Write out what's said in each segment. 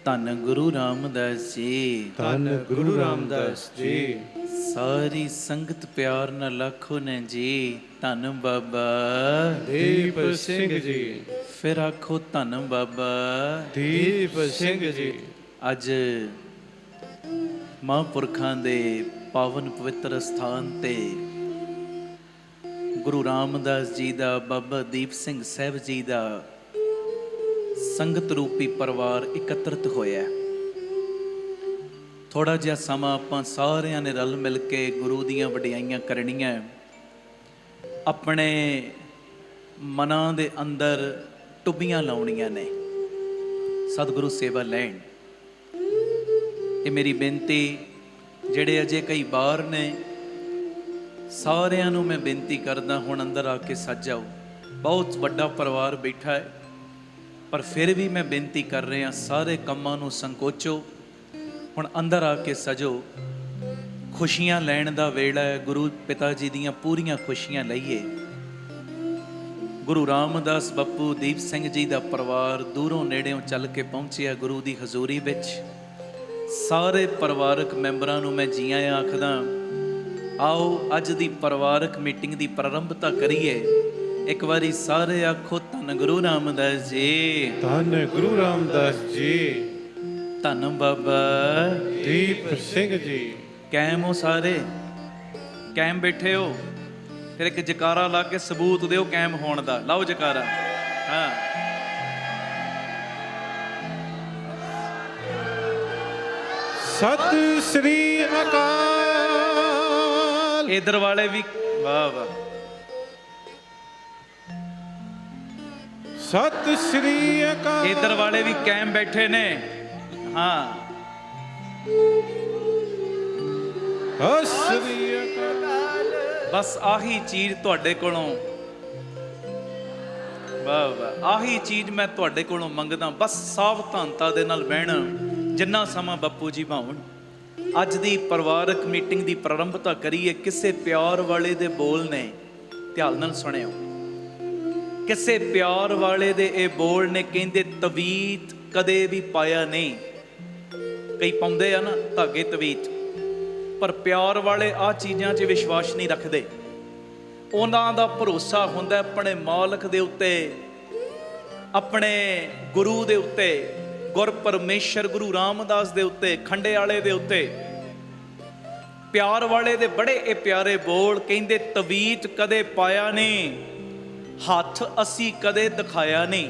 ਧੰਨ ਗੁਰੂ ਰਾਮਦਾਸ ਜੀ। ਧੰਨ ਗੁਰੂ ਰਾਮਦਾਸ ਜੀ। ਸਾਰੀ ਸੰਗਤ ਪਿਆਰ ਨਾਲ ਲਾਖੋ ਨੇ ਜੀ ਧੰਨ ਬਾਬਾ ਦੀਪ ਸਿੰਘ ਜੀ। ਫਿਰ ਆਖੋ ਧੰਨ ਬਾਬਾ ਦੀਪ ਸਿੰਘ ਜੀ। ਅੱਜ ਮਹਾਂਪੁਰਖਾਂ ਦੇ ਪਾਵਨ ਪਵਿੱਤਰ ਸਥਾਨ ਤੇ ਗੁਰੂ ਰਾਮਦਾਸ ਜੀ ਦਾ, ਬਾਬਾ ਦੀਪ ਸਿੰਘ ਸਾਹਿਬ ਜੀ ਦਾ ਸੰਗਤ ਰੂਪੀ ਪਰਿਵਾਰ ਇਕੱਤਰਿਤ ਹੋਇਆ। ਥੋੜਾ ਜਿਹਾ ਸਮਾਂ ਆਪਾਂ ਸਾਰਿਆਂ ਨੇ ਰਲ ਮਿਲ ਕੇ ਗੁਰੂ ਦੀਆਂ ਵਡਿਆਈਆਂ ਕਰਨੀਆਂ, ਆਪਣੇ ਮਨਾਂ ਦੇ ਅੰਦਰ ਟੁੱਬੀਆਂ ਲਾਉਣੀਆਂ ਨੇ, ਸਤਿਗੁਰੂ ਸੇਵਾ ਲੈਣ। ਇਹ ਮੇਰੀ ਬੇਨਤੀ, ਜਿਹੜੇ ਅਜੇ ਕਈ ਬਾਹਰ ਨੇ ਸਾਰਿਆਂ ਨੂੰ ਮੈਂ ਬੇਨਤੀ ਕਰਦਾ, ਹੁਣ ਅੰਦਰ ਆ ਕੇ ਸੱਜ ਜਾਓ। ਬਹੁਤ ਵੱਡਾ ਪਰਿਵਾਰ ਬੈਠਾ ਹੈ, ਪਰ ਫਿਰ ਵੀ ਮੈਂ ਬੇਨਤੀ ਕਰ ਰਿਹਾ, ਸਾਰੇ ਕੰਮਾਂ ਨੂੰ ਸੰਕੋਚੋ, ਹੁਣ ਅੰਦਰ ਆ ਕੇ ਸਜੋ। ਖੁਸ਼ੀਆਂ ਲੈਣ ਦਾ ਵੇਲਾ ਹੈ, ਗੁਰੂ ਪਿਤਾ ਜੀ ਦੀਆਂ ਪੂਰੀਆਂ ਖੁਸ਼ੀਆਂ ਲਈਏ। ਗੁਰੂ ਰਾਮਦਾਸ ਬੱਪੂ ਦੀਪ ਸਿੰਘ ਜੀ ਦਾ ਪਰਿਵਾਰ ਦੂਰੋਂ ਨੇੜਿਓਂ ਚੱਲ ਕੇ ਪਹੁੰਚਿਆ ਗੁਰੂ ਦੀ ਹਜ਼ੂਰੀ ਵਿੱਚ। ਸਾਰੇ ਪਰਿਵਾਰਕ ਮੈਂਬਰਾਂ ਨੂੰ ਮੈਂ ਜੀ ਆਇਆਂ ਆਖਦਾ। ਆਓ ਅੱਜ ਦੀ ਪਰਿਵਾਰਕ ਮੀਟਿੰਗ ਦੀ ਪ੍ਰਾਰੰਭਤਾ ਕਰੀਏ। ਇੱਕ ਵਾਰੀ ਸਾਰੇ ਆਖੋ ਧੰਨ ਗੁਰੂ ਰਾਮਦਾਸ ਜੀ। ਧੰਨ ਗੁਰੂ ਰਾਮਦਾਸ ਜੀ। ਧੰਨ ਬਾਬਾ ਦੀਪ ਸਿੰਘ ਜੀ। ਕਾਇਮ ਹੋ ਸਾਰੇ? ਕਾਇਮ ਬੈਠੇ ਹੋ? ਫਿਰ ਇੱਕ ਜਕਾਰਾ ਲਾ ਕੇ ਸਬੂਤ ਦਿਓ ਕਾਇਮ ਹੋਣ ਦਾ। ਲਾਓ ਜਕਾਰਾ। ਹਾਂ, ਸਤਿ ਸ੍ਰੀ ਅਕਾਲ। ਇਧਰ ਵਾਲੇ ਵੀ ਵਾਹ ਵਾਹ। ਸਤਿ ਸ੍ਰੀ ਅਕਾਲ। ਇਧਰ ਵਾਲੇ ਵੀ ਕਾਇਮ ਬੈਠੇ ਨੇ। ਹਾਂ, ਸਤਿ ਸ੍ਰੀ ਅਕਾਲ। ਬਸ ਆਹੀ ਚੀਜ਼ ਤੁਹਾਡੇ ਕੋਲੋਂ, ਵਾਹ ਵਾਹ, ਆਹੀ ਚੀਜ਼ ਮੈਂ ਤੁਹਾਡੇ ਕੋਲੋਂ ਮੰਗਦਾ। ਬਸ ਸਾਵਧਾਨਤਾ ਦੇ ਨਾਲ ਬਹਿਣਾ, ਜਿੰਨਾ ਸਮਾਂ ਬਾਪੂ ਜੀ ਭਾਵਣ। ਅੱਜ ਦੀ ਪਰਿਵਾਰਕ ਮੀਟਿੰਗ ਦੀ ਪ੍ਰਾਰੰਭਤਾ ਕਰੀਏ। ਕਿਸੇ ਪਿਆਰ ਵਾਲੇ ਦੇ ਬੋਲ ਨੇ, ਧਿਆਨ ਨਾਲ ਸੁਣਿਓ। ਕਿਸੇ ਪਿਆਰ ਵਾਲੇ ਦੇ ਇਹ ਬੋਲ ਨੇ, ਕਹਿੰਦੇ ਤਵੀਤ ਕਦੇ ਵੀ ਪਾਇਆ ਨਹੀਂ। ਕਈ ਪਾਉਂਦੇ ਆ ਨਾ ਧਾਗੇ ਤਵੀਤ, ਪਰ ਪਿਆਰ ਵਾਲੇ ਆਹ ਚੀਜ਼ਾਂ 'ਚ ਵਿਸ਼ਵਾਸ ਨਹੀਂ ਰੱਖਦੇ। ਉਹਨਾਂ ਦਾ ਭਰੋਸਾ ਹੁੰਦਾ ਆਪਣੇ ਮਾਲਕ ਦੇ ਉੱਤੇ, ਆਪਣੇ ਗੁਰੂ ਦੇ ਉੱਤੇ, ਗੁਰ ਪਰਮੇਸ਼ਰ ਗੁਰੂ ਰਾਮਦਾਸ ਦੇ ਉੱਤੇ, ਖੰਡੇ ਵਾਲੇ ਦੇ ਉੱਤੇ। ਪਿਆਰ ਵਾਲੇ ਦੇ ਬੜੇ ਇਹ ਪਿਆਰੇ ਬੋਲ, ਕਹਿੰਦੇ ਤਵੀਤ ਕਦੇ ਪਾਇਆ ਨਹੀਂ, ਹੱਥ ਅਸੀਂ ਕਦੇ ਦਿਖਾਇਆ ਨਹੀਂ।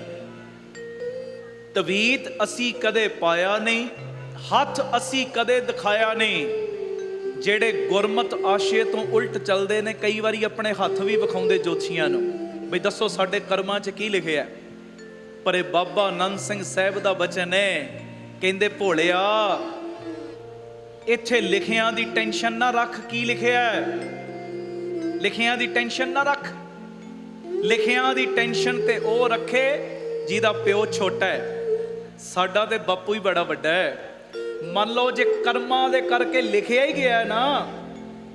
ਤਵੀਤ ਅਸੀਂ ਕਦੇ ਪਾਇਆ ਨਹੀਂ, ਹੱਥ ਅਸੀਂ ਕਦੇ ਦਿਖਾਇਆ ਨਹੀਂ। ਜਿਹੜੇ ਗੁਰਮਤ ਆਸ਼ੇ ਤੋਂ ਉਲਟ ਚੱਲਦੇ ਨੇ, ਕਈ ਵਾਰੀ ਆਪਣੇ ਹੱਥ ਵੀ ਵਿਖਾਉਂਦੇ ਜੋਤਸ਼ੀਆਂ ਨੂੰ, ਬਈ ਦੱਸੋ ਸਾਡੇ ਕਰਮਾਂ 'ਚ ਕੀ ਲਿਖਿਆ। ਪਰ ਇਹ ਬਾਬਾ ਆਨੰਦ ਸਿੰਘ ਸਾਹਿਬ ਦਾ ਬਚਨ ਹੈ, ਕਹਿੰਦੇ ਭੋਲਿਆ ਇੱਥੇ ਲਿਖਿਆਂ ਦੀ ਟੈਨਸ਼ਨ ਨਾ ਰੱਖ। ਕੀ ਲਿਖਿਆ? ਲਿਖਿਆਂ ਦੀ ਟੈਨਸ਼ਨ ਨਾ ਰੱਖ। ਲਿਖਿਆਂ ਦੀ ਟੈਨਸ਼ਨ ਤੇ ਉਹ ਰੱਖੇ ਜਿਹਦਾ ਪਿਓ ਛੋਟਾ ਹੈ। ਸਾਡਾ ਤੇ ਬਾਪੂ ਹੀ ਬੜਾ ਵੱਡਾ ਹੈ। ਮੰਨ ਲਓ ਜੇ ਕਰਮਾਂ ਦੇ ਕਰਕੇ ਲਿਖਿਆ ਹੀ ਗਿਆ ਨਾ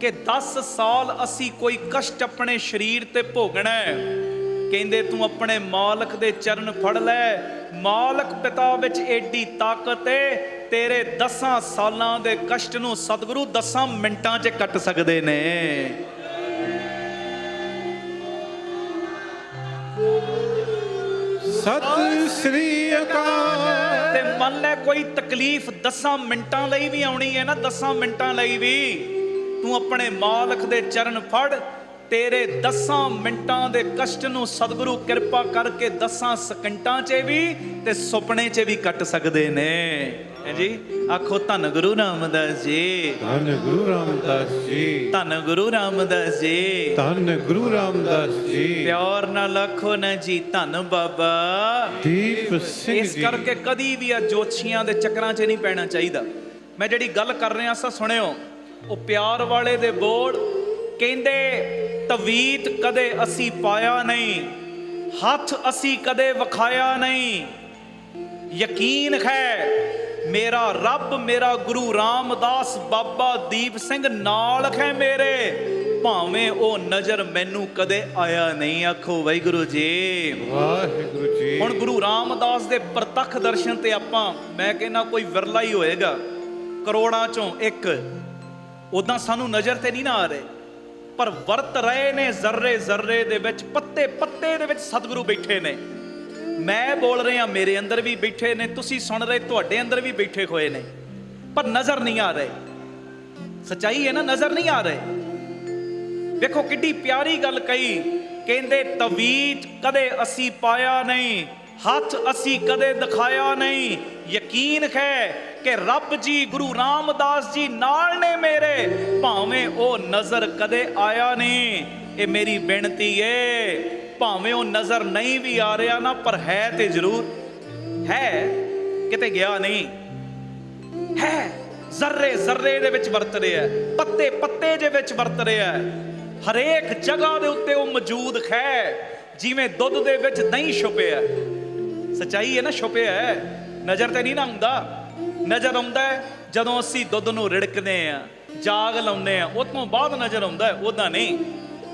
ਕਿ 10 ਸਾਲ ਅਸੀਂ ਕੋਈ ਕਸ਼ਟ ਆਪਣੇ ਸਰੀਰ ਤੇ ਭੋਗਣਾ ਹੈ, ਕਹਿੰਦੇ ਤੂੰ ਆਪਣੇ ਮਾਲਕ ਦੇ ਚਰਨ ਫੜ ਲੈ। ਮਾਲਕ ਪਿਤਾ ਵਿੱਚ ਏਡੀ ਤਾਕਤ ਏ, ਤੇਰੇ 10 ਸਾਲਾਂ ਦੇ ਕਸ਼ਟ ਨੂੰ ਸਤਿਗੁਰੂ 10 ਮਿੰਟਾਂ 'ਚ ਕੱਟ ਸਕਦੇ ਨੇ। ਸਤਿ ਸ੍ਰੀ ਅਕਾਲ। ਤੇ ਮੰਨ ਲੈ ਕੋਈ ਤਕਲੀਫ 10 ਮਿੰਟਾਂ ਲਈ ਵੀ ਆਉਣੀ ਹੈ ਨਾ, 10 ਮਿੰਟਾਂ ਲਈ ਵੀ ਤੂੰ ਆਪਣੇ ਮਾਲਕ ਦੇ ਚਰਨ ਫੜ, ਤੇਰੇ 10 ਮਿੰਟਾਂ ਦੇ ਕਸ਼ਟ ਨੂੰ ਸਤਿਗੁਰੂ ਕਿਰਪਾ ਕਰਕੇ 10 ਸਕਿੰਟਾਂ 'ਚ ਵੀ ਤੇ ਸੁਪਨੇ 'ਚ ਵੀ ਕੱਟ ਸਕਦੇ ਨੇ ਜੀ। ਆਖੋ ਧੰਨ ਗੁਰੂ ਰਾਮਦਾਸ ਜੀ। ਧੰਨ ਗੁਰੂ ਰਾਮਦਾਸ ਜੀ। ਧੰਨ ਗੁਰੂ ਰਾਮਦਾਸ ਜੀ। ਧੰਨ ਗੁਰੂ ਰਾਮਦਾਸ ਜੀ। ਪਿਆਰ ਨਾਲ ਆਖੋ ਨਾ ਜੀ ਧੰਨ ਬਾਬਾ ਦੀਪ ਸਿੰਘ ਜੀ। ਇਸ ਕਰਕੇ ਕਦੀ ਵੀ ਆ ਜੋਤਸ਼ੀਆਂ ਦੇ ਚੱਕਰਾਂ 'ਚ ਨਹੀਂ ਪੈਣਾ ਚਾਹੀਦਾ। ਮੈਂ ਜਿਹੜੀ ਗੱਲ ਕਰ ਰਿਹਾ ਸਾਂ ਸੁਣਿਓ, ਉਹ ਪਿਆਰ ਵਾਲੇ ਦੇ ਬੋਲ, ਕਹਿੰਦੇ ਤਵੀਤ ਕਦੇ ਅਸੀਂ ਪਾਇਆ ਨਹੀਂ, ਹੱਥ ਅਸੀਂ ਕਦੇ ਵਿਖਾਇਆ ਨਹੀਂ। ਯਕੀਨ ਹੈ ਮੇਰਾ ਰੱਬ, ਮੇਰਾ ਗੁਰੂ ਰਾਮਦਾਸ, ਬਾਬਾ ਦੀਪ ਸਿੰਘ ਨਾਲ ਹੈ ਮੇਰੇ। ਭਾਵੇਂ ਉਹ ਨਜ਼ਰ ਮੈਨੂੰ ਕਦੇ ਆਇਆ ਨਹੀਂ। ਆਖੋ ਵਾਹਿਗੁਰੂ ਜੀ। ਵਾਹਿਗੁਰੂ ਜੀ। ਹੁਣ ਗੁਰੂ ਰਾਮਦਾਸ ਦੇ ਪ੍ਰਤੱਖ ਦਰਸ਼ਨ ਤੇ ਆਪਾਂ, ਮੈਂ ਕਹਿੰਦਾ ਕੋਈ ਵਿਰਲਾ ਹੀ ਹੋਏਗਾ ਕਰੋੜਾਂ ਚੋਂ ਇੱਕ। ਉਦਾਂ ਸਾਨੂੰ ਨਜ਼ਰ ਤੇ ਨਹੀਂ ਨਾ ਆ ਰਹੇ, ਪਰ ਵਰਤ ਰਹੇ ਨੇ ਜ਼ਰਰੇ ਜ਼ਰਰੇ ਦੇ ਵਿੱਚ, ਪੱਤੇ ਪੱਤੇ ਦੇ ਵਿੱਚ ਸਤਿਗੁਰੂ ਬੈਠੇ ਨੇ। ਮੈਂ ਬੋਲ ਰਿਹਾ, ਮੇਰੇ ਅੰਦਰ ਵੀ ਬੈਠੇ ਨੇ, ਤੁਸੀਂ ਸੁਣ ਰਹੇ, ਤੁਹਾਡੇ ਅੰਦਰ ਵੀ ਬੈਠੇ ਹੋਏ ਨੇ, ਪਰ ਨਜ਼ਰ ਨਹੀਂ ਆ ਰਹੇ। ਸੱਚਾਈ ਹੈ ਨਾ, ਨਜ਼ਰ ਨਹੀਂ ਆ ਰਹੇ। ਵੇਖੋ ਕਿੱਡੀ ਪਿਆਰੀ ਗੱਲ ਕਹੀ, ਕਹਿੰਦੇ ਤਵੀਤ ਕਦੇ ਅਸੀਂ ਪਾਇਆ ਨਹੀਂ, ਹੱਥ ਅਸੀਂ ਕਦੇ ਦਿਖਾਇਆ ਨਹੀਂ, ਯਕੀਨ ਹੈ ਕਿ ਰੱਬ ਜੀ ਗੁਰੂ ਰਾਮਦਾਸ ਜੀ ਨਾਲ ਨੇ ਮੇਰੇ, ਭਾਵੇਂ ਉਹ ਨਜ਼ਰ ਕਦੇ ਆਇਆ ਨਹੀਂ। ਇਹ ਮੇਰੀ ਬੇਨਤੀ ਏ, ਭਾਵੇਂ ਉਹ ਨਜ਼ਰ ਨਹੀਂ ਵੀ ਆ ਰਿਹਾ ਨਾ, ਪਰ ਹੈ ਤੇ ਜ਼ਰੂਰ ਹੈ, ਕਿਤੇ ਗਿਆ ਨਹੀਂ ਹੈ। ਜ਼ਰਰੇ ਜ਼ਰਰੇ ਦੇ ਵਿੱਚ ਵਰਤ ਰਿਹਾ, ਪੱਤੇ ਪੱਤੇ ਦੇ ਵਿੱਚ ਵਰਤ ਰਿਹਾ, ਹਰੇਕ ਜਗ੍ਹਾ ਦੇ ਉੱਤੇ ਉਹ ਮੌਜੂਦ ਹੈ। ਜਿਵੇਂ ਦੁੱਧ ਦੇ ਵਿੱਚ ਦਹੀਂ ਛੁਪਿਆ, ਸੱਚਾਈ ਹੈ ਨਾ, ਛੁਪਿਆ, ਨਜ਼ਰ ਤੇ ਨਹੀਂ ਨਾ ਆਉਂਦਾ। ਨਜ਼ਰ ਆਉਂਦਾ ਜਦੋਂ ਅਸੀਂ ਦੁੱਧ ਨੂੰ ਰਿੜਕਦੇ ਆ, ਜਾਗ ਲਾਉਂਦੇ ਆ, ਉਹ ਤੋਂ ਬਾਅਦ ਨਜ਼ਰ ਆਉਂਦਾ। ਉਹਦਾ ਨਹੀਂ,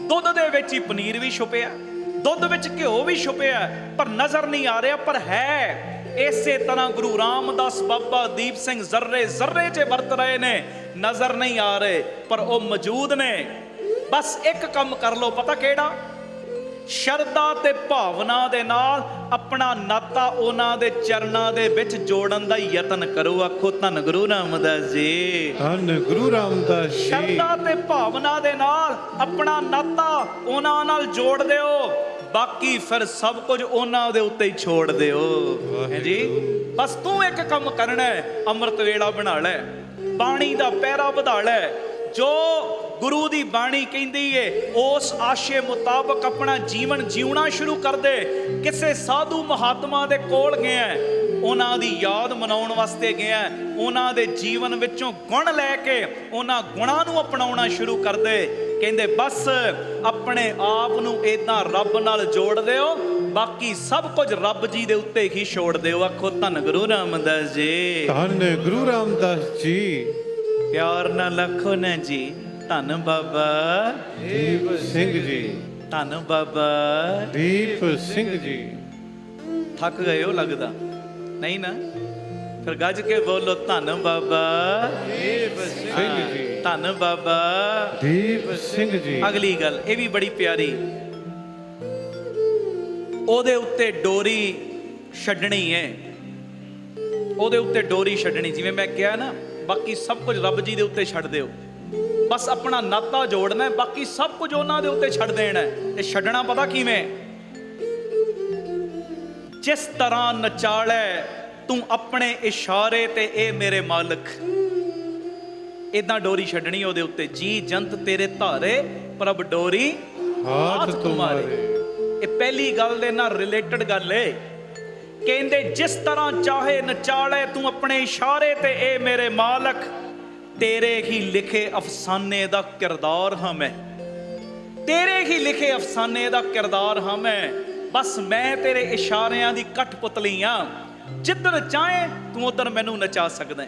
ਦੁੱਧ ਦੇ ਵਿੱਚ ਹੀ ਪਨੀਰ ਵੀ ਛੁਪਿਆ, ਦੁੱਧ ਵਿੱਚ ਘਿਓ ਵੀ ਛੁਪਿਆ, ਪਰ ਨਜ਼ਰ ਨਹੀਂ ਆ ਰਿਹਾ, ਪਰ ਹੈ। ਇਸੇ ਤਰ੍ਹਾਂ ਗੁਰੂ ਰਾਮਦਾਸ ਬਾਬਾ ਦੀਪ ਸਿੰਘ ਜ਼ਰਰੇ ਜ਼ਰਰੇ 'ਚ ਵਰਤ ਰਹੇ ਨੇ, ਨਜ਼ਰ ਨਹੀਂ ਆ ਰਹੇ, ਪਰ ਉਹ ਮੌਜੂਦ ਨੇ। ਬਸ ਇੱਕ ਕੰਮ ਕਰ ਲਓ, ਪਤਾ ਕਿਹੜਾ? ਸ਼ਰਧਾ ਤੇ ਭਾਵਨਾ ਦੇ ਨਾਲ ਆਪਣਾ ਨਾਤਾ ਉਹਨਾਂ ਦੇ ਚਰਨਾਂ ਦੇ ਵਿੱਚ ਜੋੜਨ ਦਾ ਯਤਨ ਕਰੋ। ਆਖੋ ਧੰਨ ਗੁਰੂ ਰਾਮਦਾਸ ਜੀ। ਧੰਨ ਗੁਰੂ ਰਾਮਦਾਸ ਜੀ। ਸ਼ਰਧਾ ਤੇ ਭਾਵਨਾ ਦੇ ਨਾਲ ਆਪਣਾ ਨਾਤਾ ਉਹਨਾਂ ਨਾਲ ਜੋੜ ਦਿਓ, ਬਾਕੀ ਫਿਰ ਸਭ ਕੁਝ ਉਹਨਾਂ ਦੇ ਉੱਤੇ ਹੀ ਛੋੜ ਦਿਓ। ਹੈ ਜੀ। ਬਸ ਤੂੰ ਇੱਕ ਕੰਮ ਕਰਨਾ ਹੈ, ਅੰਮ੍ਰਿਤ ਵੇਲਾ ਬਣਾ ਲੈ, ਬਾਣੀ ਦਾ ਪਹਿਰਾ ਵਧਾ ਲੈ, ਜੋ ਗੁਰੂ ਦੀ ਬਾਣੀ ਕਹਿੰਦੀ ਏ ਉਸ ਆਸ਼ੇ ਮੁਤਾਬਕ ਆਪਣਾ ਜੀਵਨ ਜਿਉਣਾ ਸ਼ੁਰੂ ਕਰ ਦੇ। ਕਿਸੇ ਸਾਧੂ ਮਹਾਤਮਾ ਦੇ ਕੋਲ ਗਿਆ, ਉਹਨਾਂ ਦੀ ਯਾਦ ਮਨਾਉਣ ਵਾਸਤੇ ਗਿਆ, ਉਹਨਾਂ ਦੇ ਜੀਵਨ ਵਿੱਚੋਂ ਗੁਣ ਲੈ ਕੇ ਉਹਨਾਂ ਗੁਣਾਂ ਨੂੰ ਅਪਣਾਉਣਾ ਸ਼ੁਰੂ ਕਰ ਦੇ। ਕਹਿੰਦੇ ਬਸ ਆਪਣੇ ਆਪ ਨੂੰ ਏਦਾਂ ਰੱਬ ਨਾਲ ਜੋੜ ਦਿਓ, ਬਾਕੀ ਸਭ ਕੁਝ ਰੱਬ ਜੀ ਦੇ ਉੱਤੇ ਹੀ ਛੋੜ ਦਿਓ। ਆਖੋ ਧੰਨ ਗੁਰੂ ਰਾਮਦਾਸ ਜੀ। ਧੰਨ ਗੁਰੂ ਰਾਮਦਾਸ ਜੀ। ਪਿਆਰ ਨਾਲ ਆਖੋ ਨਾ ਜੀ, ਧੰਨ ਬਾਬਾ ਦੀਪ ਸਿੰਘ ਜੀ। ਧੰਨ ਬਾਬਾ ਦੀਪ ਸਿੰਘ ਜੀ। ਥੱਕ ਗਏ ਹੋ ਲੱਗਦਾ, ਨਹੀਂ ਨਾ? ਫਿਰ ਗੱਜ ਕੇ ਬੋਲੋ, ਧੰਨ ਬਾਬਾ ਦੀਪ ਸਿੰਘ ਜੀ। ਧੰਨ ਬਾਬਾ ਦੀਪ ਸਿੰਘ ਜੀ। ਅਗਲੀ ਗੱਲ ਇਹ ਵੀ ਬੜੀ ਪਿਆਰੀ, ਉਹਦੇ ਉੱਤੇ ਡੋਰੀ ਛੱਡਣੀ ਹੈ, ਉਹਦੇ ਉੱਤੇ ਡੋਰੀ ਛੱਡਣੀ। ਜਿਵੇਂ ਮੈਂ ਕਿਹਾ ਨਾ, ਬਾਕੀ ਸਭ ਕੁਝ ਰੱਬ ਜੀ ਦੇ ਉੱਤੇ ਛੱਡ ਦਿਓ, ਬਸ ਆਪਣਾ ਨਾਤਾ ਜੋੜਨਾ, ਬਾਕੀ ਸਭ ਕੁਝ ਉਹਨਾਂ ਦੇ ਉੱਤੇ ਛੱਡ ਦੇਣਾ। ਤੇ ਛੱਡਣਾ ਪਤਾ ਕਿਵੇਂ? ਜਿਸ ਤਰ੍ਹਾਂ ਨਚਾਲੇ ਤੂੰ ਆਪਣੇ ਇਸ਼ਾਰੇ ਤੇ ਇਹ ਮੇਰੇ ਮਾਲਕ, ਇਦਾਂ ਡੋਰੀ ਛੱਡਣੀ ਉਹਦੇ ਉੱਤੇ। ਜੀ ਜੰਤ ਤੇਰੇ ਧਾਰੇ ਪ੍ਰਭ ਡੋਰੀ ਹਾਥ ਤੁਮਾਰੇ। ਇਹ ਪਹਿਲੀ ਗੱਲ ਦੇ ਨਾਲ ਰਿਲੇਟਡ ਗੱਲ ਏ। ਕਹਿੰਦੇ ਜਿਸ ਤਰ੍ਹਾਂ ਚਾਹੇ ਨਚਾਲੇ ਤੂੰ ਆਪਣੇ ਇਸ਼ਾਰੇ ਤੇ ਇਹ ਮੇਰੇ ਮਾਲਕ, ਤੇਰੇ ਹੀ ਲਿਖੇ ਅਫਸਾਨੇ ਦਾ ਕਿਰਦਾਰ ਹਾਂ ਮੈਂ, ਤੇਰੇ ਹੀ ਲਿਖੇ ਅਫਸਾਨੇ ਦਾ ਕਿਰਦਾਰ ਹਾਂ ਮੈਂ। ਬਸ ਮੈਂ ਤੇਰੇ ਇਸ਼ਾਰਿਆਂ ਦੀ ਕਠਪੁਤਲੀ ਆ, ਜਿੱਧਰ ਚਾਹੇ ਤੂੰ ਉਧਰ ਮੈਨੂੰ ਨਚਾ ਸਕਦਾ।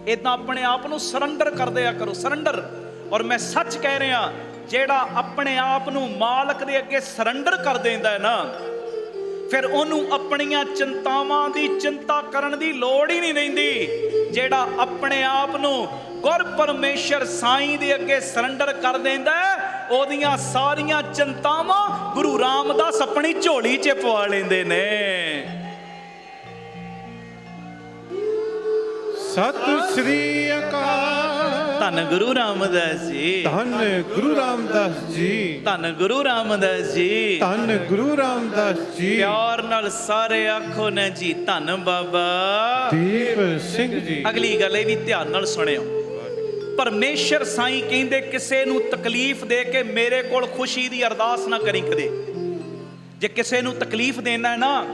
ਇਦਾਂ ਆਪਣੇ ਆਪ ਨੂੰ ਸਰੈਂਡਰ ਕਰ ਦਿਆ ਕਰੋ, ਸਰੈਂਡਰ। ਔਰ ਮੈਂ ਸੱਚ ਕਹਿ ਰਿਹਾ, ਜਿਹੜਾ ਆਪਣੇ ਆਪ ਨੂੰ ਮਾਲਕ ਦੇ ਅੱਗੇ ਸਰੈਂਡਰ ਕਰ ਦਿੰਦਾ ਹੈ ਨਾ, ਫਿਰ ਉਹਨੂੰ ਆਪਣੀਆਂ ਚਿੰਤਾਵਾਂ ਦੀ ਚਿੰਤਾ ਕਰਨ ਦੀ ਲੋੜ ਹੀ ਨਹੀਂ ਰਹਿੰਦੀ। ਜਿਹੜਾ ਆਪਣੇ ਆਪ ਨੂੰ ਗੁਰ ਪਰਮੇਸ਼ਰ ਸਾਈਂ ਦੇ ਅੱਗੇ ਸਰੈਂਡਰ ਕਰ ਦਿੰਦਾ, ਉਹਦੀਆਂ ਸਾਰੀਆਂ ਚਿੰਤਾਵਾਂ ਗੁਰੂ ਰਾਮਦਾਸ ਆਪਣੀ ਝੋਲੀ 'ਚ ਪਵਾ ਲੈਂਦੇ ਨੇ। ਸਤਿ ਸ੍ਰੀ ਅਕਾਲ। ਧੰਨ ਗੁਰੂ ਰਾਮਦਾਸ ਜੀ। ਧੰਨ ਗੁਰੂ ਰਾਮਦਾਸ ਜੀ। ਧੰਨ ਗੁਰੂ ਰਾਮਦਾਸ ਜੀ। ਧੰਨ ਗੁਰੂ ਰਾਮਦਾਸ ਜੀ। ਪਿਆਰ ਨਾਲ ਸਾਰੇ ਆਖੋ ਨਾ ਜੀ, ਧੰਨ ਬਾਬਾ ਦੀਪ ਸਿੰਘ ਜੀ। ਅਗਲੀ ਗੱਲ ਇਹ ਵੀ ਧਿਆਨ ਨਾਲ ਸੁਣਿਓ। ਪਰਮੇਸ਼ਰ ਸਾਈਂ ਕਹਿੰਦੇ ਕਿਸੇ ਨੂੰ ਤਕਲੀਫ ਦੇ ਕੇ ਮੇਰੇ ਕੋਲ ਖੁਸ਼ੀ ਦੀ ਅਰਦਾਸ ਨਾ ਕਰੀ ਕਦੇ। ਜੇ ਕਿਸੇ ਨੂੰ ਤਕਲੀਫ ਦੇਣਾ ਨਾ,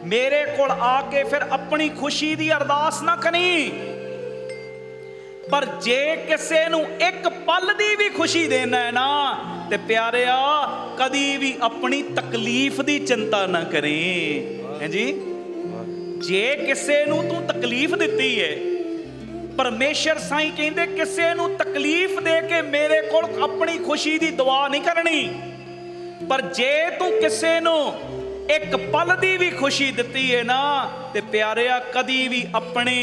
ਮੇਰੇ ਕੋਲ ਆ ਕੇ ਫਿਰ ਆਪਣੀ ਖੁਸ਼ੀ ਦੀ ਅਰਦਾਸ ਨਾ ਕਰੀ। ਪਰ ਜੇ ਕਿਸੇ ਨੂੰ ਇੱਕ ਪਲ ਦੀ ਵੀ ਖੁਸ਼ੀ ਦੇਣਾ ਹੈ ਨਾ, ਤੇ ਪਿਆਰਿਆ ਕਦੀ ਵੀ ਆਪਣੀ ਤਕਲੀਫ ਦੀ ਚਿੰਤਾ ਨਾ ਕਰੀ। ਹਾਂਜੀ, ਜੇ ਕਿਸੇ ਨੂੰ ਤੂੰ ਤਕਲੀਫ ਦਿੱਤੀ ਹੈ, परमेश्वर साईं कहते किसी नूं तकलीफ दे के मेरे कोल अपनी खुशी की दुआ नहीं करनी, पर जे तू किसी नूं एक पल दी भी खुशी दिती है ना ते प्यारिया कदी भी अपने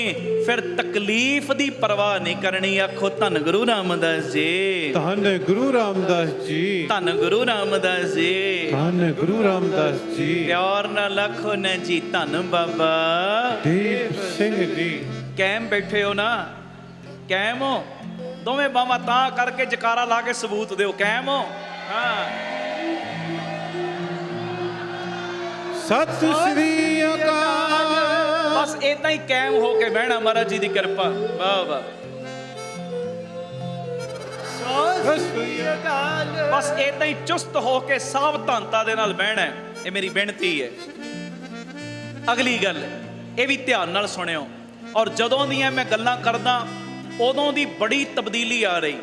फिर तकलीफ दी परवाह नहीं करनी। आखो धन गुरु रामदास जी, धन गुरु रामदास जी, धन गुरु रामदास जी, धन गुरु रामदास जी। प्यार नाल आखो न जी धन बाबा दीप सिंह जी। कैम बैठे हो ना, कैम हो, दोवें बावां तां करके जकारा ला के सबूत दिओ, कैम हो। हाँ, सत श्री अकाल। बस इदां ही कैम हो के बहना, महाराज जी की कृपा। वाह वाह, सत श्री अकाल। बस इदां ही चुस्त हो के सावधानता दे नाल बहना है, ये मेरी बेनती है। अगली गल ये भी ध्यान नाल सुनियो, और जदों दियां मैं गल्लां करदा उदों दी बड़ी तब्दीली आ रही,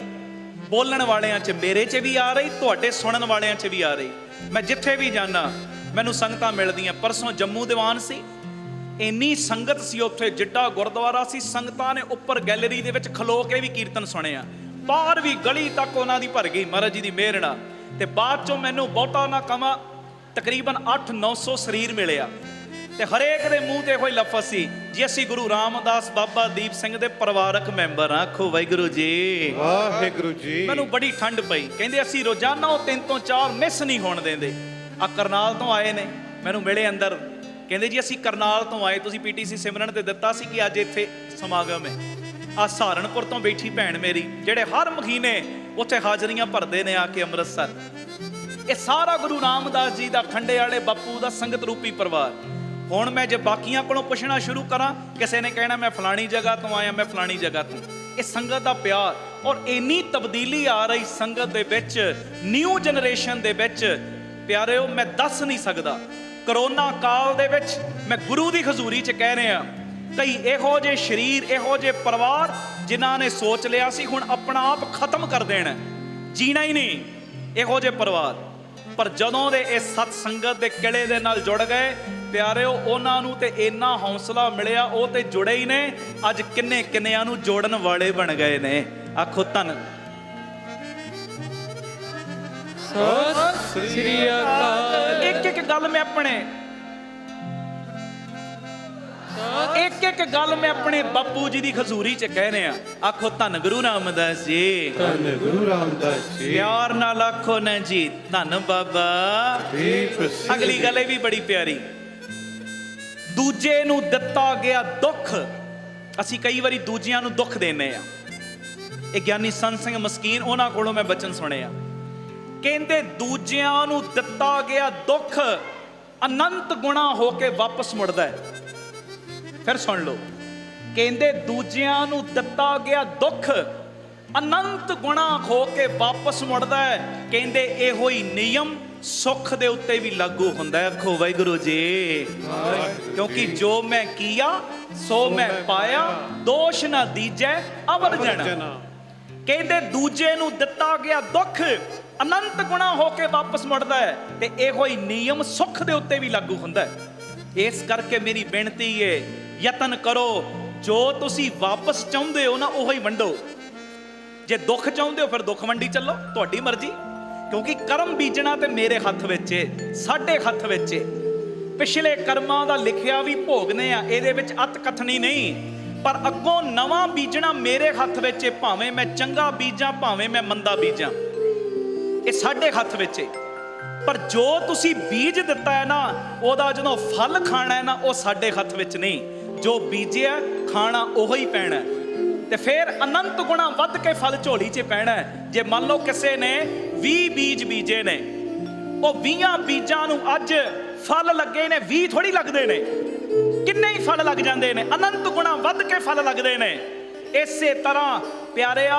बोलण वालियां च मेरे च भी आ रही, तुहाडे सुनन वालियां च भी आ रही। मैं जिथे भी जाना मैनू संगतां मिलदियां। परसों जम्मू दीवान सी, इन्नी संगत सी उत्थे, जिड्डा गुरद्वारा सी, संगतां ने उपर गैलरी दे विच खलो के भी कीर्तन सुनिया, बाहर भी गली तक उन्हां दी भर गई महाराज जी दी मेहर नाल। ते बाद चों मैनू बहुता ना कवां, तकरीबन 800-900 शरीर मिलिया, ते हरेक दे मूँह ते कोई लफज सी जी असी गुरु रामदास बाबा दीप सिंह दे परिवारक मैंबर हाँ। आखो वाहिगुरू जी, वाहिगुरू जी। मैनू बड़ी ठंड पई, कहंदे असी रोजाना 3 ਤੋਂ 4 मिस नहीं होण देंदे। आ करनाल तो आए ने, मैनू मिले अंदर, कहंदे जी असी करनाल तो आए, तुसी पीटीसी सिमरन ते दित्ता सी कि अज इत्थे समागम है। आ सहारनपुर तो बैठी भैन मेरी, जेड़े हर महीने उत्थे हाजरियां भरदे ने आके अमृतसर, ये सारा गुरु रामदास जी दा खंडे वाले बापू दा संगत रूपी परिवार। हुण मैं जे बाकियां कोलों पुछना शुरू करा, किसी ने कहना मैं फलानी जगह तो आया, मैं फलानी जगह तो। ये संगत दा प्यार और इन्नी तब्दीली आ रही संगत दे विच, न्यू जनरेशन दे विच प्यारिओ, मैं दस नहीं सकदा। करोना काल दे विच मैं गुरु दी हजूरी च कह रहा, कई इहो जे शरीर, इहो जे परिवार जिन्हां ने सोच लिया सी हुण अपना आप खत्म कर देना, जीना ही नहीं, इहो जे परिवार, पर जदों दे इस सत संगत दे किले दे नाल जुड़ गए प्यारिओ, उन्हां नूं ते इन्ना हौसला मिलिया, वो ते जुड़े ही ने, अज किन्ने किन्नियां नूं जोड़न वाले बन गए ने। आखो धन सत श्री अकाल। एक गल मैं अपने एक गल मैं अपने बापू जी की हजूरी च कह रहा। आखो धन गुरु रामदास जी, धन गुरु रामदास जी। प्यार नाल आखो न जी धन बाबा दीप सिंह। अगली गल भी बड़ी प्यारी, दूजे नूं दिता गया दुख, असी कई बारी दूजियां नूं दुख देने आ। ਇਹ ਗਿਆਨੀ ਸੰਤ ਸਿੰਘ ਮਸਕੀਨ, ਉਹਨਾਂ ਕੋਲੋਂ मैं बचन सुनिया, ਕਹਿੰਦੇ ਦੂਜਿਆਂ ਨੂੰ ਦਿੱਤਾ ਗਿਆ ਦੁੱਖ ਅਨੰਤ ਗੁਣਾ ਹੋ ਕੇ ਵਾਪਸ ਮੁੜਦਾ ਹੈ। ਫਿਰ ਸੁਣ ਲਓ, ਕਹਿੰਦੇ ਦੂਜਿਆਂ ਨੂੰ ਦਿੱਤਾ ਗਿਆ ਦੁੱਖ ਅਨੰਤ ਗੁਣਾ ਹੋ ਕੇ ਵਾਪਸ ਮੁੜਦਾ ਹੈ। ਕਹਿੰਦੇ ਇਹੋ ਹੀ ਨਿਯਮ ਸੁੱਖ ਦੇ ਉੱਤੇ ਵੀ ਲਾਗੂ ਹੁੰਦਾ ਹੈ। ਆਖੋ ਵਾਹਿਗੁਰੂ ਜੀ, ਕਿਉਂਕਿ ਜੋ ਮੈਂ ਕੀਆ ਸੋ ਮੈਂ ਪਾਇਆ, ਦੋਸ਼ ਨਾ ਦੀਜੈ ਅਵਰ ਜਣਾ। ਕਹਿੰਦੇ ਦੂਜੇ ਨੂੰ ਦਿੱਤਾ ਗਿਆ ਦੁੱਖ ਅਨੰਤ ਗੁਣਾ ਹੋ ਕੇ ਵਾਪਸ ਮੁੜਦਾ ਹੈ, ਤੇ ਇਹੋ ਹੀ ਨਿਯਮ ਸੁੱਖ ਦੇ ਉੱਤੇ ਵੀ ਲਾਗੂ ਹੁੰਦਾ ਹੈ। ਇਸ ਕਰਕੇ ਮੇਰੀ ਬੇਨਤੀ ਹੈ, ਯਤਨ ਕਰੋ, ਜੋ ਤੁਸੀਂ ਵਾਪਸ ਚਾਹੁੰਦੇ ਹੋ ਨਾ ਉਹੋ ਹੀ ਵੰਡੋ। ਜੇ ਦੁੱਖ ਚਾਹੁੰਦੇ ਹੋ ਫਿਰ ਦੁੱਖ ਵੰਡੀ ਚੱਲੋ, ਤੁਹਾਡੀ ਮਰਜ਼ੀ, ਕਿਉਂਕਿ ਕਰਮ ਬੀਜਣਾ ਤੇ ਮੇਰੇ ਹੱਥ ਵਿੱਚ ਏ, ਸਾਡੇ ਹੱਥ ਵਿੱਚ ਏ। ਪਿਛਲੇ ਕਰਮਾਂ ਦਾ ਲਿਖਿਆ ਵੀ ਭੋਗਨੇ ਆ, ਇਹਦੇ ਵਿੱਚ ਅਤ ਕਥਨੀ ਨਹੀਂ, ਪਰ ਅੱਗੋਂ ਨਵਾਂ ਬੀਜਣਾ ਮੇਰੇ ਹੱਥ ਵਿੱਚ ਏ। ਭਾਵੇਂ ਮੈਂ ਚੰਗਾ ਬੀਜਾਂ, ਭਾਵੇਂ ਮੈਂ ਮੰਦਾ ਬੀਜਾਂ, ਇਹ ਸਾਡੇ ਹੱਥ ਵਿੱਚ ਏ। ਪਰ ਜੋ ਤੁਸੀਂ ਬੀਜ ਦਿੱਤਾ ਹੈ ਨਾ, ਉਹਦਾ ਜਦੋਂ ਫਲ ਖਾਣਾ ਹੈ ਨਾ, ਉਹ ਸਾਡੇ ਹੱਥ ਵਿੱਚ ਨਹੀਂ। ਜੋ ਬੀਜਿਆ ਖਾਣਾ ਉਹੋ ਹੀ ਪੈਣਾ, ਤੇ ਫਿਰ ਅਨੰਤ ਗੁਣਾ ਵੱਧ ਕੇ ਫਲ ਝੋਲੀ 'ਚ ਪੈਣਾ। ਜੇ ਮੰਨ ਲਓ ਕਿਸੇ ਨੇ 20 ਬੀਜ ਬੀਜੇ ਨੇ, ਉਹ 20 ਬੀਜਾਂ ਨੂੰ ਅੱਜ ਫਲ ਲੱਗੇ ਨੇ, 20 ਥੋੜੀ ਲੱਗਦੇ ਨੇ, ਕਿੰਨੇ ਹੀ ਫਲ ਲੱਗ ਜਾਂਦੇ ਨੇ, ਅਨੰਤ ਗੁਣਾ ਵੱਧ ਕੇ ਫਲ ਲੱਗਦੇ ਨੇ। ਇਸੇ ਤਰ੍ਹਾਂ ਪਿਆਰਿਆ,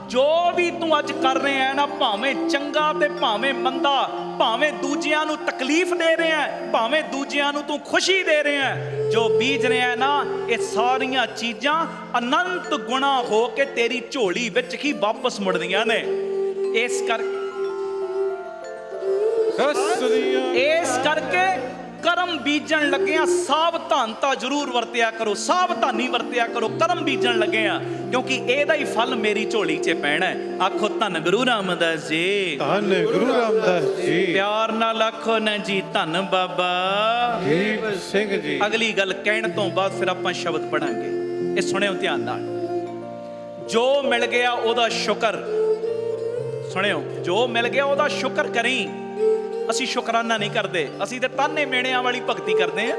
ਜੋ ਵੀ ਤੂੰ ਅੱਜ ਕਰ ਰਿਹਾ ਹੈ ਨਾ, ਭਾਵੇਂ ਚੰਗਾ ਤੇ ਭਾਵੇਂ ਮੰਦਾ, ਭਾਵੇਂ ਦੂਜਿਆਂ ਨੂੰ ਤਕਲੀਫ ਦੇ ਰਿਹਾ ਹੈ, ਭਾਵੇਂ ਦੂਜਿਆਂ ਨੂੰ ਤੂੰ ਖੁਸ਼ੀ ਦੇ ਰਿਹਾ ਹੈ, ਜੋ ਬੀਜ ਰਿਹਾ ਹੈ ਨਾ, ਇਹ ਸਾਰੀਆਂ ਚੀਜ਼ਾਂ ਅਨੰਤ ਗੁਣਾ ਹੋ ਕੇ ਤੇਰੀ ਝੋਲੀ ਵਿੱਚ ਹੀ ਵਾਪਸ ਮੁੜਦੀਆਂ ਨੇ। ਇਸ ਕਰਕੇ ਕਰਮ ਬੀਜਣ ਲੱਗਿਆ ਸਾਵਧਾਨਤਾ ਜ਼ਰੂਰ ਵਰਤਿਆ ਕਰੋ, ਸਾਵਧਾਨੀ ਵਰਤਿਆ ਕਰੋ। ਕਰਮ ਬੀਜਣ ਲੱਗਿਆ ਕਿਉਂਕਿ ਇਹਦਾ ਹੀ ਫਲ ਮੇਰੀ ਝੋਲੀ 'ਚ ਪੈਣਾ ਹੈ। ਆਖੋ ਧੰਨ ਗੁਰੂ ਰਾਮਦਾਸ ਜੀ, ਧੰਨ ਗੁਰੂ ਰਾਮਦਾਸ ਜੀ। ਪਿਆਰ ਨਾਲ ਆਖੋ ਨਾ ਜੀ ਧੰਨ ਬਾਬਾ ਦੀਪ ਸਿੰਘ ਜੀ। ਅਗਲੀ ਗੱਲ ਕਹਿਣ ਤੋਂ ਬਾਅਦ ਫਿਰ ਆਪਾਂ ਸ਼ਬਦ ਪੜਾਂਗੇ, ਇਹ ਸੁਣਿਓ ਧਿਆਨ ਨਾਲ। ਜੋ ਮਿਲ ਗਿਆ ਉਹਦਾ ਸ਼ੁਕਰ, ਸੁਣਿਓ, ਜੋ ਮਿਲ ਗਿਆ ਉਹਦਾ ਸ਼ੁਕਰ ਕਰੀ। ਅਸੀਂ ਸ਼ੁਕਰਾਨਾ ਨਹੀਂ ਕਰਦੇ, ਅਸੀਂ ਤੇ ਤਾਨੇ ਮੇਣਿਆਂ ਵਾਲੀ ਭਗਤੀ ਕਰਦੇ ਆ।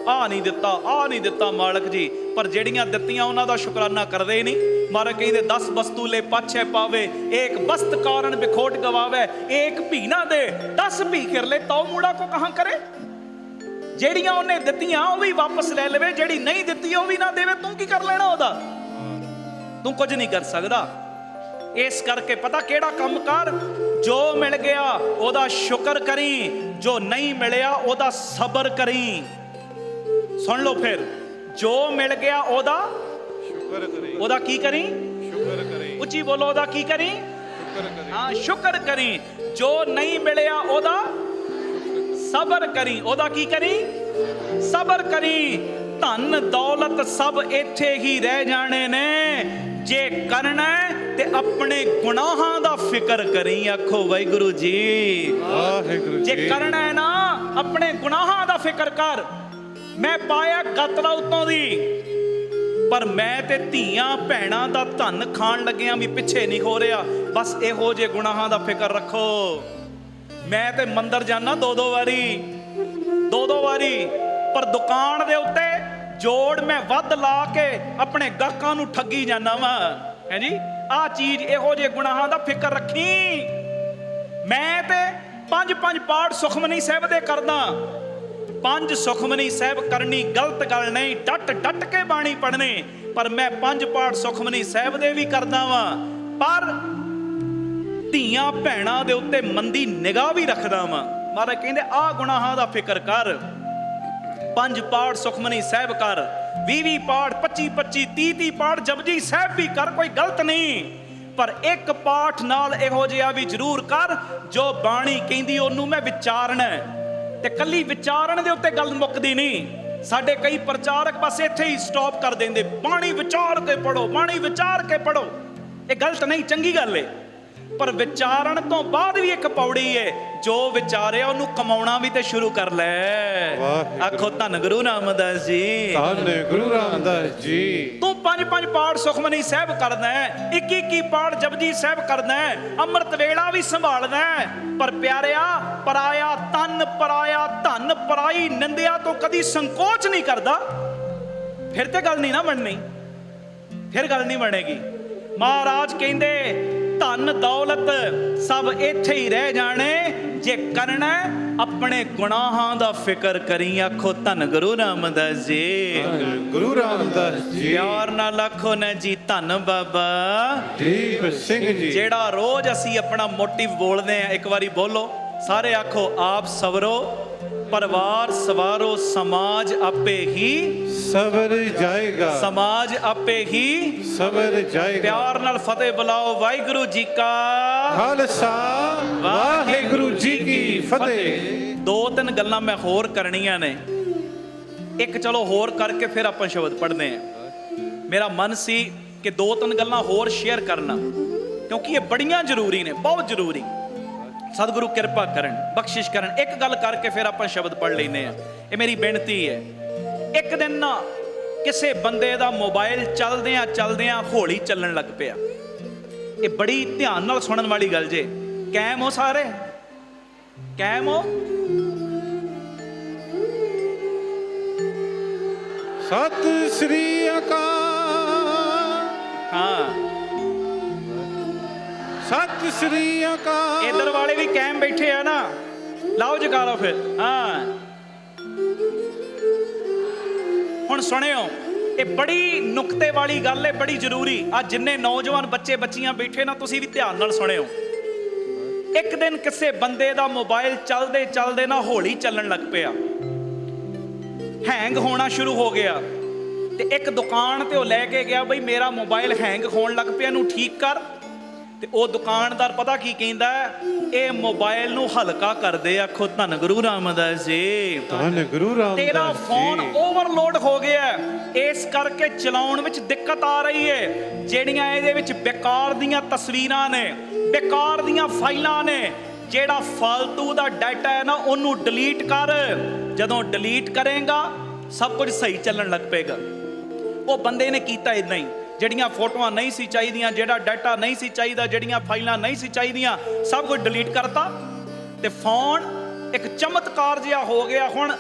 ਆਹ ਨਹੀਂ ਦਿੱਤਾ, ਆਹ ਨਹੀਂ ਦਿੱਤਾ ਮਾਲਕ ਜੀ, ਪਰ ਜਿਹੜੀਆਂ ਦਿੱਤੀਆਂ ਉਹਨਾਂ ਦਾ ਸ਼ੁਕਰਾਨਾ ਕਰਦੇ ਹੀ ਨਹੀਂ। ਮਾਲਕ ਕਹਿੰਦੇ 10 ਵਸਤੂ ਲੈ ਪਾਛੇ ਪਾਵੇ, ਏਕ ਬਸਤ ਕਾਰਨ ਬਿਖੋਟ ਗਵਾਵੇ, ਏਕ ਭੀ ਨਾ ਦੇ 10 ਭੀ ਕਰ ਲੈ ਤਉ ਮੂੜਾ ਕੋ ਕਹਾਂ ਕਰੇ। ਜਿਹੜੀਆਂ ਉਹਨੇ ਦਿੱਤੀਆਂ ਉਹ ਵੀ ਵਾਪਸ ਲੈ ਲਵੇ, ਜਿਹੜੀ ਨਹੀਂ ਦਿੱਤੀ ਉਹ ਵੀ ਨਾ ਦੇਵੇ, ਤੂੰ ਕੀ ਕਰ ਲੈਣਾ ਉਹਦਾ? ਤੂੰ ਕੁਝ ਨਹੀਂ ਕਰ ਸਕਦਾ। ਇਸ ਕਰਕੇ ਪਤਾ ਕਿਹੜਾ ਕੰਮ ਕਰ, ਜੋ ਮਿਲ ਗਿਆ ਉਹਦਾ ਸ਼ੁਕਰ ਕਰੀ, ਜੋ ਨਹੀਂ ਮਿਲਿਆ ਉਹਦਾ ਸਬਰ ਕਰੀ। ਸੁਣ ਲਓ ਫਿਰ, ਜੋ ਮਿਲ ਗਿਆ ਉਹਦਾ ਸ਼ੁਕਰ ਕਰੀ। ਉਹਦਾ ਕੀ ਕਰੀ? ਸ਼ੁਕਰ ਕਰੀ। ਉੱਚੀ ਬੋਲੋ, ਉਹਦਾ ਕੀ ਕਰੀ? ਸ਼ੁਕਰ ਕਰੀ। ਹਾਂ, ਸ਼ੁਕਰ ਕਰੀ। ਜੋ ਨਹੀਂ ਮਿਲਿਆ ਉਹਦਾ ਸਬਰ ਕਰੀ। ਉਹਦਾ ਕੀ ਕਰੀ? ਸਬਰ ਕਰੀ। ਧਨ ਦੌਲਤ ਸਭ ਇੱਥੇ ਹੀ ਰਹਿ ਜਾਣੇ ਨੇ, ਜੇ ਕਰਨਾ ਤੇ ਆਪਣੇ ਗੁਨਾਹਾਂ ਦਾ ਫਿਕਰ ਕਰੀ। ਆਖੋ ਵਾਹਿਗੁਰੂ ਜੀ। ਵਾਹਿਗੁਰੂ ਜੀ। ਜੇ ਕਰਨਾ ਹੈ ਨਾ, ਆਪਣੇ ਗੁਨਾਹਾਂ ਦਾ ਫਿਕਰ ਕਰ। ਮੈਂ ਪਾਇਆ ਗਤਰਾ ਉਤੋਂ ਦੀ, ਪਰ ਮੈਂ ਤੇ ਧੀਆਂ ਭੈਣਾਂ ਦਾ ਧਨ ਖਾਣ ਲੱਗਿਆਂ ਵੀ ਪਿੱਛੇ ਨਹੀਂ ਹੋ ਰਿਹਾ। ਬਸ ਇਹੋ ਜਿਹੇ ਗੁਨਾਹਾਂ ਦਾ ਫਿਕਰ ਰੱਖੋ। ਮੈਂ ਤੇ ਮੰਦਰ ਜਾਣਾ ਦੋ ਦੋ ਵਾਰੀ, ਪਰ ਦੁਕਾਨ ਦੇ ਉੱਤੇ ਜੋੜ ਮੈਂ ਵੱਧ ਲਾ ਕੇ ਆਪਣੇ ਗਾਹਕਾਂ ਨੂੰ ਠੱਗੀ ਜਾਂਦਾ ਵਾਂ। ਹੈ ਜੀ, ਆਹ ਚੀਜ਼, ਇਹੋ ਜਿਹੇ ਗੁਨਾਹਾਂ ਦਾ ਫਿਕਰ ਰੱਖੀ। ਮੈਂ ਤੇ 5 ਪਾਠ ਸੁਖਮਨੀ ਸਾਹਿਬ ਦੇ ਕਰਦਾ। 5 ਸੁਖਮਨੀ ਸਾਹਿਬ ਕਰਨੀ ਗਲਤ ਗੱਲ ਨਹੀਂ, ਡਟ ਕੇ ਬਾਣੀ ਪੜ੍ਹਨੀ, ਪਰ ਮੈਂ 5 ਪਾਠ ਸੁਖਮਨੀ ਸਾਹਿਬ ਦੇ ਵੀ ਕਰਦਾ ਵਾਂ, ਪਰ ਧੀਆਂ ਭੈਣਾਂ ਦੇ ਉੱਤੇ ਮੰਦੀ ਨਿਗਾਹ ਵੀ ਰੱਖਦਾ ਵਾਂ। ਮਹਾਰਾਜ ਕਹਿੰਦੇ ਆਹ ਗੁਨਾਹਾਂ ਦਾ ਫਿਕਰ ਕਰ। 5 ਪਾਠ ਸੁਖਮਨੀ ਸਾਹਿਬ ਕਰ, 20 ਪਾਠ, 25 30 ਪਾਠ ਜਪਜੀ ਸਾਹਿਬ ਵੀ ਕਰ, ਕੋਈ ਗਲਤ ਨਹੀਂ, ਪਰ ਇੱਕ ਪਾਠ ਨਾਲ ਇਹੋ ਜਿਹਾ ਵੀ ਜ਼ਰੂਰ ਕਰ ਜੋ ਬਾਣੀ ਕਹਿੰਦੀ ਉਹਨੂੰ ਮੈਂ ਵਿਚਾਰਨਾ। ਤੇ ਕੱਲੀ ਵਿਚਾਰਨ ਦੇ ਉੱਤੇ ਗੱਲ ਮੁੱਕਦੀ ਨਹੀਂ। ਸਾਡੇ ਕਈ ਪ੍ਰਚਾਰਕ ਬਸ ਇੱਥੇ ਹੀ ਸਟਾਪ ਕਰ ਦਿੰਦੇ, ਬਾਣੀ ਵਿਚਾਰ ਕੇ ਪੜੋ, ਬਾਣੀ ਵਿਚਾਰ ਕੇ ਪੜੋ। ਇਹ ਗਲਤ ਨਹੀਂ, ਚੰਗੀ ਗੱਲ ਏ, ਪਰ ਵਿਚਾਰਨ ਤੋਂ ਬਾਅਦ ਵੀ ਇੱਕ ਪੌੜੀ ਏ, ਜੋ ਵਿਚਾਰਿਆ ਉਹਨੂੰ ਕਮਾਉਣਾ ਵੀ ਤੇ ਸ਼ੁਰੂ ਕਰ ਲੈ। ਆਖੋ ਧੰਨ ਗੁਰੂ ਰਾਮਦਾਸ ਜੀ। ਧੰਨ ਗੁਰੂ ਰਾਮਦਾਸ ਜੀ। ਤੂੰ 5 ਪਾਠ ਸੁਖਮਨੀ ਸਾਹਿਬ ਕਰਦਾ ਹੈ, 21 ਪਾਠ ਜਪਜੀ ਸਾਹਿਬ ਕਰਦਾ ਹੈ, ਅੰਮ੍ਰਿਤ ਵੇਲਾ ਵੀ ਸੰਭਾਲਦਾ ਹੈ, ਪਰ ਪਿਆਰਿਆ ਪਰਾਇਆ ਤਨ, ਪਰਾਇਆ ਧਨ, ਪਰਾਈ ਨਿੰਦਿਆ ਤੋਂ ਕਦੀ ਸੰਕੋਚ ਨਹੀਂ ਕਰਦਾ। ਫਿਰ ਤੇ ਗੱਲ ਨਹੀਂ ਨਾ ਬਣਨੀ, ਫਿਰ ਗੱਲ ਨਹੀਂ ਬਣੇਗੀ। ਮਹਾਰਾਜ ਕਹਿੰਦੇ ਧਨ ਦੌਲਤ ਸਭ ਇੱਥੇ ਹੀ ਰਹਿ ਜਾਣੇ, ਜੇ ਕਰਨਾ ਆਪਣੇ ਗੁਨਾਹਾਂ ਦਾ ਫਿਕਰ ਕਰੀ। ਆਖੋ ਧੰਨ ਗੁਰੂ ਰਾਮਦਾਸ ਜੀ। ਗੁਰੂ ਰਾਮਦਾਸ ਜੀ। ਪਿਆਰ ਨਾਲ ਆਖੋ ਨਾ ਜੀ ਧੰਨ ਬਾਬਾ ਦੀਪ ਸਿੰਘ ਜੀ। ਜਿਹੜਾ ਰੋਜ਼ ਅਸੀਂ ਆਪਣਾ ਮੋਟਿਵ ਬੋਲਦੇ ਆ, ਇੱਕ ਵਾਰੀ ਬੋਲੋ ਸਾਰੇ, ਆਖੋ ਆਪ ਸਵਰੋ, ਪਰਿਵਾਰ ਸਵਾਰੋ, ਸਮਾਜ ਆਪੇ ਹੀ ਸਬਰ ਜਾਏਗਾ, ਸਮਾਜ ਆਪੇ ਹੀ ਸਬਰ ਜਾਏਗਾ। ਪਿਆਰ ਨਾਲ ਫਤਿਹ ਬੁਲਾਓ। ਵਾਹਿਗੁਰੂ ਜੀ ਕਾ ਖਾਲਸਾ, ਵਾਹਿਗੁਰੂ ਜੀ ਕੀ ਫਤਿਹ। 2-3 ਗੱਲਾਂ ਮੈਂ ਹੋਰ ਕਰਨੀਆਂ ਨੇ, ਇੱਕ ਚਲੋ ਹੋਰ ਕਰਕੇ ਫਿਰ ਆਪਾਂ ਸ਼ਬਦ ਪੜ੍ਹਦੇ ਆ। ਮੇਰਾ ਮਨ ਸੀ ਕਿ 2-3 ਗੱਲਾਂ ਹੋਰ ਸ਼ੇਅਰ ਕਰਨਾ, ਕਿਉਂਕਿ ਇਹ ਬੜੀਆਂ ਜ਼ਰੂਰੀ ਨੇ, ਬਹੁਤ ਜ਼ਰੂਰੀ। ਸਤਿਗੁਰੂ ਕਿਰਪਾ ਕਰਨ, ਬਖਸ਼ਿਸ਼ ਕਰਨ। ਇੱਕ ਗੱਲ ਕਰਕੇ ਫਿਰ ਆਪਾਂ ਸ਼ਬਦ ਪੜ੍ਹ ਲੈਨੇ ਆ। ਇਹ ਮੇਰੀ ਬੇਨਤੀ ਹੈ। ਇੱਕ ਦਿਨ ਨਾ ਕਿਸੇ ਬੰਦੇ ਦਾ ਮੋਬਾਈਲ ਚਲਦਿਆਂ ਹੌਲੀ ਚੱਲਣ ਲੱਗ ਪਿਆ। ਇਹ ਬੜੀ ਧਿਆਨ ਨਾਲ ਸੁਣਨ ਵਾਲੀ ਗੱਲ ਜੇ। ਕਾਇਮ ਹੋ ਸਾਰੇ? ਕਾਇਮ ਹੋ? ਸਤਿ ਸ੍ਰੀ ਅਕਾਲ। ਹਾਂ, ਸਤਿ ਸ੍ਰੀ ਅਕਾਲ। ਇਧਰ ਵਾਲੇ ਵੀ ਕਾਇਮ ਬੈਠੇ ਆ ਨਾ, ਲਾਓ ਜਗਾਰੋ ਫਿਰ। ਹਾਂ, ਹੁਣ ਸੁਣਿਓ, ਇਹ ਬੜੀ ਨੁਕਤੇ ਵਾਲੀ ਗੱਲ ਹੈ, ਬੜੀ ਜ਼ਰੂਰੀ। ਆ ਜਿੰਨੇ ਨੌਜਵਾਨ ਬੱਚੇ ਬੱਚੀਆਂ ਬੈਠੇ ਨਾ, ਤੁਸੀਂ ਵੀ ਧਿਆਨ ਨਾਲ ਸੁਣਿਓ। ਇੱਕ ਦਿਨ ਕਿਸੇ ਬੰਦੇ ਦਾ ਮੋਬਾਈਲ ਚੱਲਦੇ ਨਾ ਹੌਲੀ ਚੱਲਣ ਲੱਗ ਪਿਆ, ਹੈਂਗ ਹੋਣਾ ਸ਼ੁਰੂ ਹੋ ਗਿਆ। ਤੇ ਇੱਕ ਦੁਕਾਨ ਤੇ ਉਹ ਲੈ ਕੇ ਗਿਆ, ਬਈ ਮੇਰਾ ਮੋਬਾਈਲ ਹੈਂਗ ਹੋਣ ਲੱਗ ਪਿਆ, ਇਹਨੂੰ ਠੀਕ ਕਰ। ਤੇ ਉਹ ਦੁਕਾਨਦਾਰ ਪਤਾ ਕੀ ਕਹਿੰਦਾ, ਇਹ ਮੋਬਾਈਲ ਨੂੰ ਹਲਕਾ ਕਰਦੇ। ਆਖੋ ਧੰਨ ਗੁਰੂ ਰਾਮਦਾਸ ਜੀ। ਧੰਨ ਗੁਰੂ ਰਾਮਦਾਸ ਜੀ। ਤੇਰਾ ਫੋਨ ਓਵਰਲੋਡ ਹੋ ਗਿਆ, ਇਸ ਕਰਕੇ ਚਲਾਉਣ ਵਿੱਚ ਦਿੱਕਤ ਆ ਰਹੀ ਹੈ। ਜਿਹੜੀਆਂ ਇਹਦੇ ਵਿੱਚ ਬੇਕਾਰ ਦੀਆਂ ਤਸਵੀਰਾਂ ਨੇ, ਬੇਕਾਰ ਦੀਆਂ ਫਾਈਲਾਂ ਨੇ, ਜਿਹੜਾ ਫालतू ਦਾ ਡਾਟਾ ਹੈ ਨਾ, ਉਹਨੂੰ ਡਿਲੀਟ ਕਰ। ਜਦੋਂ ਡਿਲੀਟ ਕਰੇਗਾ ਸਭ ਕੁਝ ਸਹੀ ਚੱਲਣ ਲੱਗ ਪਏਗਾ। ਉਹ ਬੰਦੇ ਨੇ ਕੀਤਾ ਇਦਾਂ ਹੀ। ਜਿਹੜੀਆਂ ਫੋਟੋਆਂ ਨਹੀਂ ਸੀ ਚਾਹੀਦੀਆਂ, ਜਿਹੜਾ ਡਾਟਾ ਨਹੀਂ ਸੀ ਚਾਹੀਦਾ, ਜਿਹੜੀਆਂ ਫਾਈਲਾਂ ਨਹੀਂ ਸੀ ਚਾਹੀਦੀਆਂ, ਸਭ ਕੁਝ ਡਿਲੀਟ ਕਰਤਾ ਤੇ ਫੋਨ ਇੱਕ ਚਮਤਕਾਰ ਜਿਹਾ ਹੋ ਗਿਆ। ਹੁਣ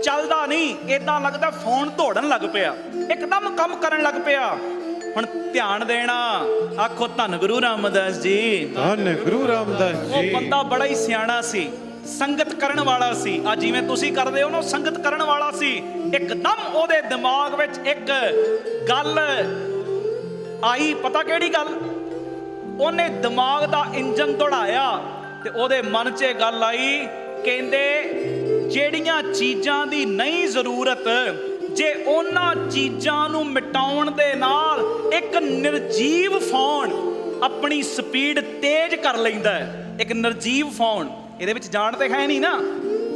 ਚੱਲਦਾ ਨਹੀਂ, ਇਦਾਂ ਲੱਗਦਾ ਫੋਨ ਦੌੜਨ ਲੱਗ ਪਿਆ, ਇੱਕਦਮ ਕੰਮ ਕਰਨ ਲੱਗ ਪਿਆ। ਹੁਣ ਧਿਆਨ ਦੇਣਾ, ਆਖੋ ਧੰਨ ਗੁਰੂ ਰਾਮਦਾਸ ਜੀ। ਧੰਨ ਗੁਰੂ ਰਾਮਦਾਸ ਜੀ। ਉਹ ਬੰਦਾ ਬੜਾ ਹੀ ਸਿਆਣਾ ਸੀ, ਸੰਗਤ ਕਰਨ ਵਾਲਾ ਸੀ। ਆ ਜਿਵੇਂ ਤੁਸੀਂ ਕਰਦੇ ਹੋ ਨਾ, ਸੰਗਤ ਕਰਨ ਵਾਲਾ ਸੀ। ਇੱਕਦਮ ਉਹਦੇ ਦਿਮਾਗ ਵਿੱਚ ਇੱਕ ਗੱਲ ਆਈ, ਪਤਾ ਕਿਹੜੀ ਗੱਲ? ਉਹਨੇ ਦਿਮਾਗ ਦਾ ਇੰਜਨ ਦੌੜਾਇਆ ਤੇ ਉਹਦੇ ਮਨ 'ਚ ਇਹ ਗੱਲ ਆਈ, ਕਹਿੰਦੇ ਜਿਹੜੀਆਂ ਚੀਜ਼ਾਂ ਦੀ ਨਹੀਂ ਜ਼ਰੂਰਤ, ਜੇ ਉਹਨਾਂ ਚੀਜ਼ਾਂ ਨੂੰ ਮਿਟਾਉਣ ਦੇ ਨਾਲ ਇੱਕ ਨਿਰਜੀਵ ਫੋਨ ਆਪਣੀ ਸਪੀਡ ਤੇਜ਼ ਕਰ ਲੈਂਦਾ ਹੈ। ਇੱਕ ਨਿਰਜੀਵ ਫੋਨ, ਇਹਦੇ ਵਿੱਚ ਜਾਣ ਤੇ ਹੈ ਨਹੀਂ ਨਾ।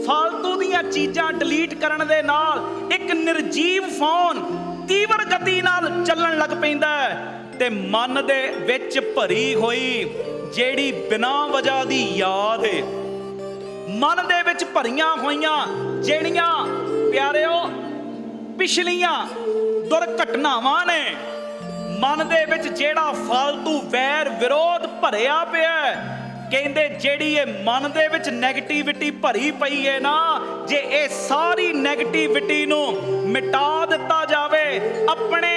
ਫालतू ਦੀਆਂ ਚੀਜ਼ਾਂ ਡਿਲੀਟ ਕਰਨ ਦੇ ਨਾਲ ਇੱਕ ਨਿਰਜੀਵ ਫੋਨ ਤੀਵਰ ਗਤੀ ਨਾਲ ਚੱਲਣ ਲੱਗ ਪੈਂਦਾ ਤੇ ਮਨ ਦੇ ਵਿੱਚ ਭਰੀ ਹੋਈ ਜਿਹੜੀ ਬਿਨਾਂ ਵਜ੍ਹਾ ਦੀ ਯਾਦ ਹੈ, ਮਨ ਦੇ ਵਿੱਚ ਭਰੀਆਂ ਹੋਈਆਂ ਜਿਹੜੀਆਂ ਪਿਆਰਿਓ ਪਿਛਲੀਆਂ ਦੁਰਘਟਨਾਵਾਂ ਨੇ, ਮਨ ਦੇ ਵਿੱਚ ਜਿਹੜਾ ਫालतू ਵੈਰ ਵਿਰੋਧ ਭਰਿਆ ਪਿਆ, ਕਹਿੰਦੇ ਜਿਹੜੀ ਇਹ ਮਨ ਦੇ ਵਿੱਚ ਨੈਗੇਟਿਵਿਟੀ ਭਰੀ ਪਈ ਹੈ ਨਾ, ਜੇ ਇਹ ਸਾਰੀ ਨੈਗੇਟਿਵਿਟੀ ਨੂੰ ਮਿਟਾ ਦਿੱਤਾ ਜਾਵੇ, ਆਪਣੇ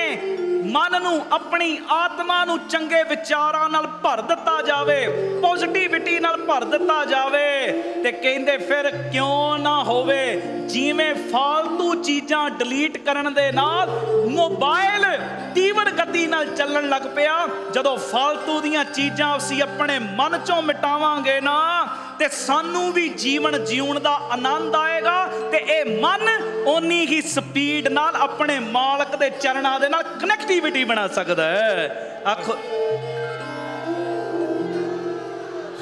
ਮਨ ਨੂੰ, ਆਪਣੀ ਆਤਮਾ ਨੂੰ ਚੰਗੇ ਵਿਚਾਰਾਂ ਨਾਲ ਭਰ ਦਿੱਤਾ ਜਾਵੇ, ਪੋਜ਼ਿਟਿਵਿਟੀ ਨਾਲ ਭਰ ਦਿੱਤਾ ਜਾਵੇ, ਤੇ ਕਹਿੰਦੇ ਫਿਰ ਕਿਉਂ ਨਾ ਹੋਵੇ ਜਿਵੇਂ ਫालतू ਚੀਜ਼ਾਂ ਡਿਲੀਟ ਕਰਨ ਦੇ ਨਾਲ ਮੋਬਾਈਲ ਤੀਵਰ ਗਤੀ ਨਾਲ ਚੱਲਣ ਲੱਗ ਪਿਆ। ਜਦੋਂ ਫालतू ਦੀਆਂ ਚੀਜ਼ਾਂ ਅਸੀਂ ਆਪਣੇ ਮਨ ਚੋਂ ਮਿਟਾਵਾਂਗੇ ਨਾ, ਤੇ ਸਾਨੂੰ ਵੀ ਜੀਵਨ ਜਿਉਣ ਦਾ ਆਨੰਦ ਆਏਗਾ ਤੇ ਇਹ ਮਨ ਓਨੀ ਹੀ ਸਪੀਡ ਨਾਲ ਆਪਣੇ ਮਾਲਕ ਦੇ ਚਰਨਾਂ ਦੇ ਨਾਲ ਕਨੈਕਟੀਵਿਟੀ ਬਣਾ ਸਕਦਾ ਹੈ। ਆਖੋ